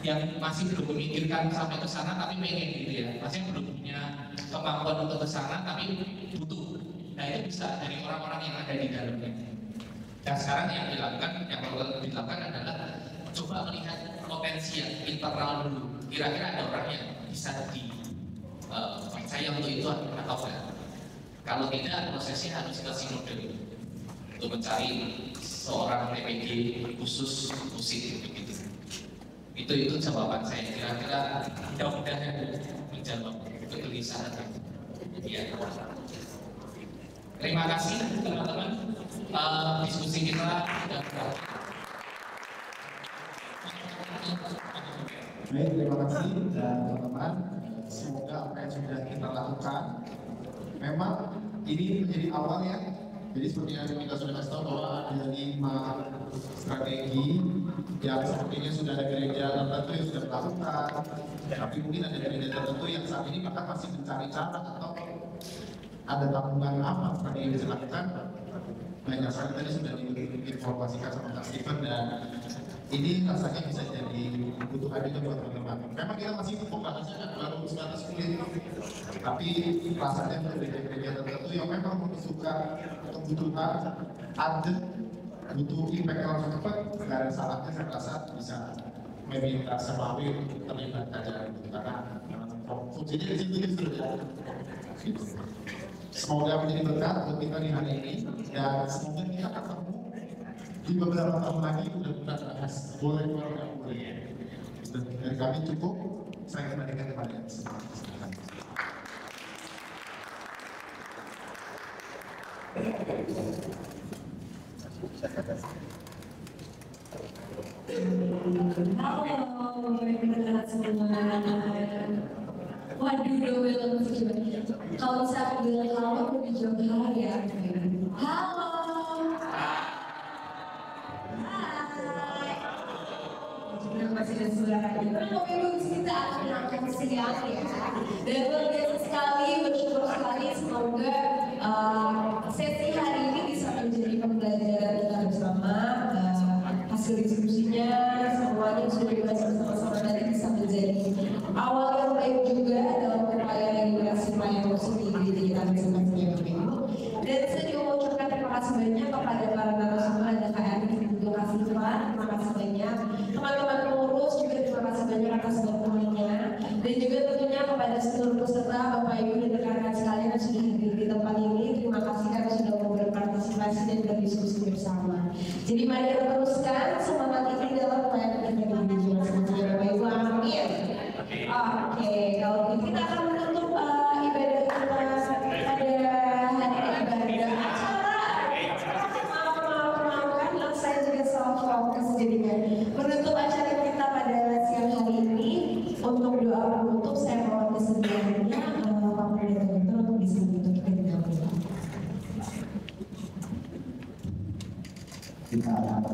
A: yang masih belum memikirkan sampai ke sana tapi pengen gitu ya, masih belum punya kemampuan untuk ke sana tapi butuh. Nah itu bisa dari orang-orang yang ada di dalamnya. Dan sekarang yang perlu dilakukan adalah coba melihat potensi yang internal dulu. Kira-kira ada orang yang bisa dipercaya untuk itu atau enggak? Kalau tidak, prosesnya harus ke sinode untuk mencari seorang TPG khusus musik begitu. Itu jawaban saya. Kira-kira mudah-mudahan menjawab kegelisahan. Ya. Terima kasih teman-teman. Diskusi kita sudah berakhir.
C: Baik, terima kasih dan teman-teman. Semoga apa yang sudah kita lakukan memang ini menjadi awal ya. Jadi seperti yang kita sudah kasih tahu bahwa ada 5 strategi yang sepertinya sudah ada gereja tertentu yang sudah melakukan, tapi mungkin ada gereja tertentu yang saat ini bahkan masih mencari cara atau ada tabungan apa strategi yang bisa dilakukan. Banyak sekali tadi sudah diinformasikan sama Kak Steven dan ini rasanya bisa jadi kebutuhan juga buat teman-teman. Memang kita masih pembahasannya kan baru sebatas kulit, tapi rasanya untuk gereja-gereja tertentu yang memang membutuhkan kebutuhan ada butuh impact yang langsung cepat, nggak ada salahnya saya rasa bisa meminta semawi untuk terlibat aja karena fungsinya di situ justru ya. Semoga menjadi berkat untuk kita di hari ini dan semoga kita ketemu di beberapa tahun lagi udah kita bahas boleh nggak boleh. Dari kami cukup, saya kembalikan kepada yang
B: Halo, benar semua. Waduh, udah gimana? Kalau saya bilang halo, aku dijawab halo ya. Halo. Masih ada suaranya. Memang kita akan melakukan siang ya. Dan luar biasa sekali, bersyukur sekali. Semoga sesi hari ini bisa menjadi pembelajaran kita bersama. Hasil diskusinya semuanya sudah dibahas bersama-sama nanti bisa menjadi awal yang baik juga dalam upaya regenerasi pelayanan musik di gereja kita masing-masing yang begitu. Dan saya juga mau ucapkan terima kasih banyak kepada para narasumber dan KRI untuk kasih Tuhan. Terima kasih banyak teman-teman pengurus juga terima kasih banyak atas dokumennya dan juga tentunya kepada seluruh peserta Bapak Ibu dan rekan-rekan sekalian yang sudah hadir di tempat ini. Terima kasih karena sudah mau berpartisipasi dan berdiskusi bersama. Jadi mari kita teruskan semangat ini dalam pelayanan kita di gereja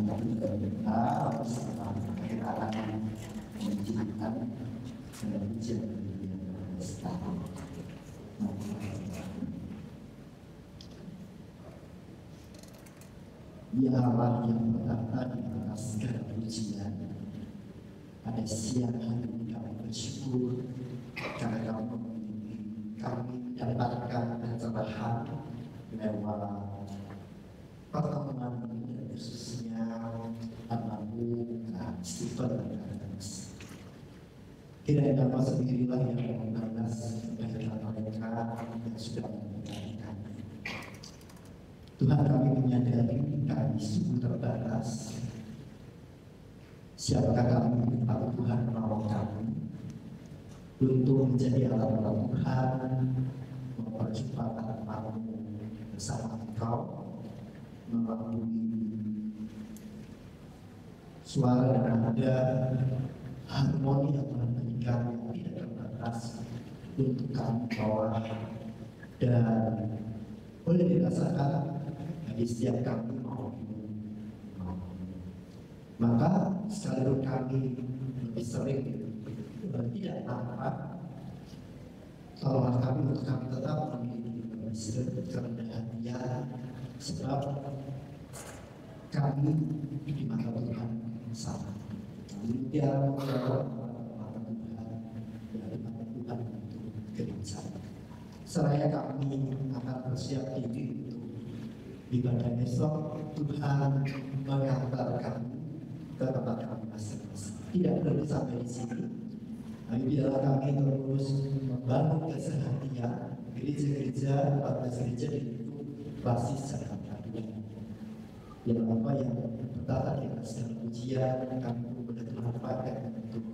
L: benar bersama kita akan menjadikan ujian setahun. Dialah yang berkata di atas segala ujian. Pada siang hari ini kami bersyukur karena kamu membimbing kami mendapatkan pencerahan lewat pertemuan ini, khususnya almarhum Stephen dan Ernest. Kiranya nama sendirilah yang membalas kebaikan mereka yang sudah memberkati kami. Tuhan, kami menyadari kami sungguh terbatas. Siapakah kami kalau Tuhan menolong kami untuk menjadi alat-alat Tuhan, memperjumpakan umatmu bersama Engkau melalui suara dan nada harmoni yang memberikan yang tidak terbatas untuk kami bawa dan boleh dirasakan bagi setiap kami mau. Maka sekalipun kami lebih sering tidak nampak, tolonglah kami untuk kami tetap memiliki kerendahan hati, sebab kami di mata Tuhan sama. Kami tidak menjawab mata Tuhan dari mata Tuhan untuk gereja. Seraya kami akan bersiap diri untuk ibadah besok, Tuhan mengantar kami ke tempat kami masing-masing. Tidak perlu sampai di sini. Tapi biarlah kami terus membangun keseharian gereja-gereja, 14 gereja itu basis secara pribadi. Yang apa yang bertata di atas dalam ujian kami benar-benar pakai untuk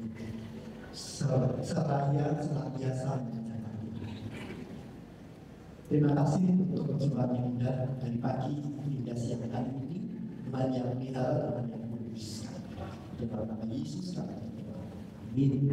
L: seraya senantiasa menjaga Tuhan. Terima kasih untuk perjumpaan yang indah dari pagi hingga siang hari ini. Tuhan yang pelihara, Tuhan yang kudus. Dalam nama Yesus kami berdoa. Amin.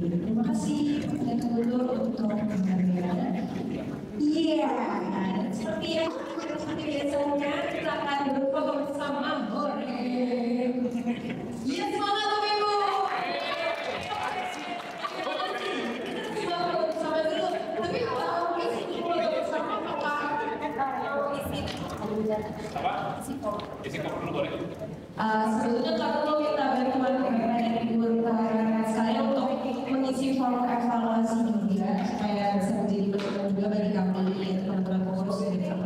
B: Terima kasih Pak Gubernur untuk pemberiannya. Iya, seperti biasanya kita akan berfoto bersama goreng. Iya, semangat Bapak Ibu. Kita foto bersama dulu. Tapi kalau isi foto bersama apa? Isi foto.
F: Isi foto dulu boleh.
B: Sebetulnya kalau kita bantuan dari guru saya untuk mengisi form evaluasi juga supaya bisa menjadi berguna juga bagi kami teman-teman pengurus dan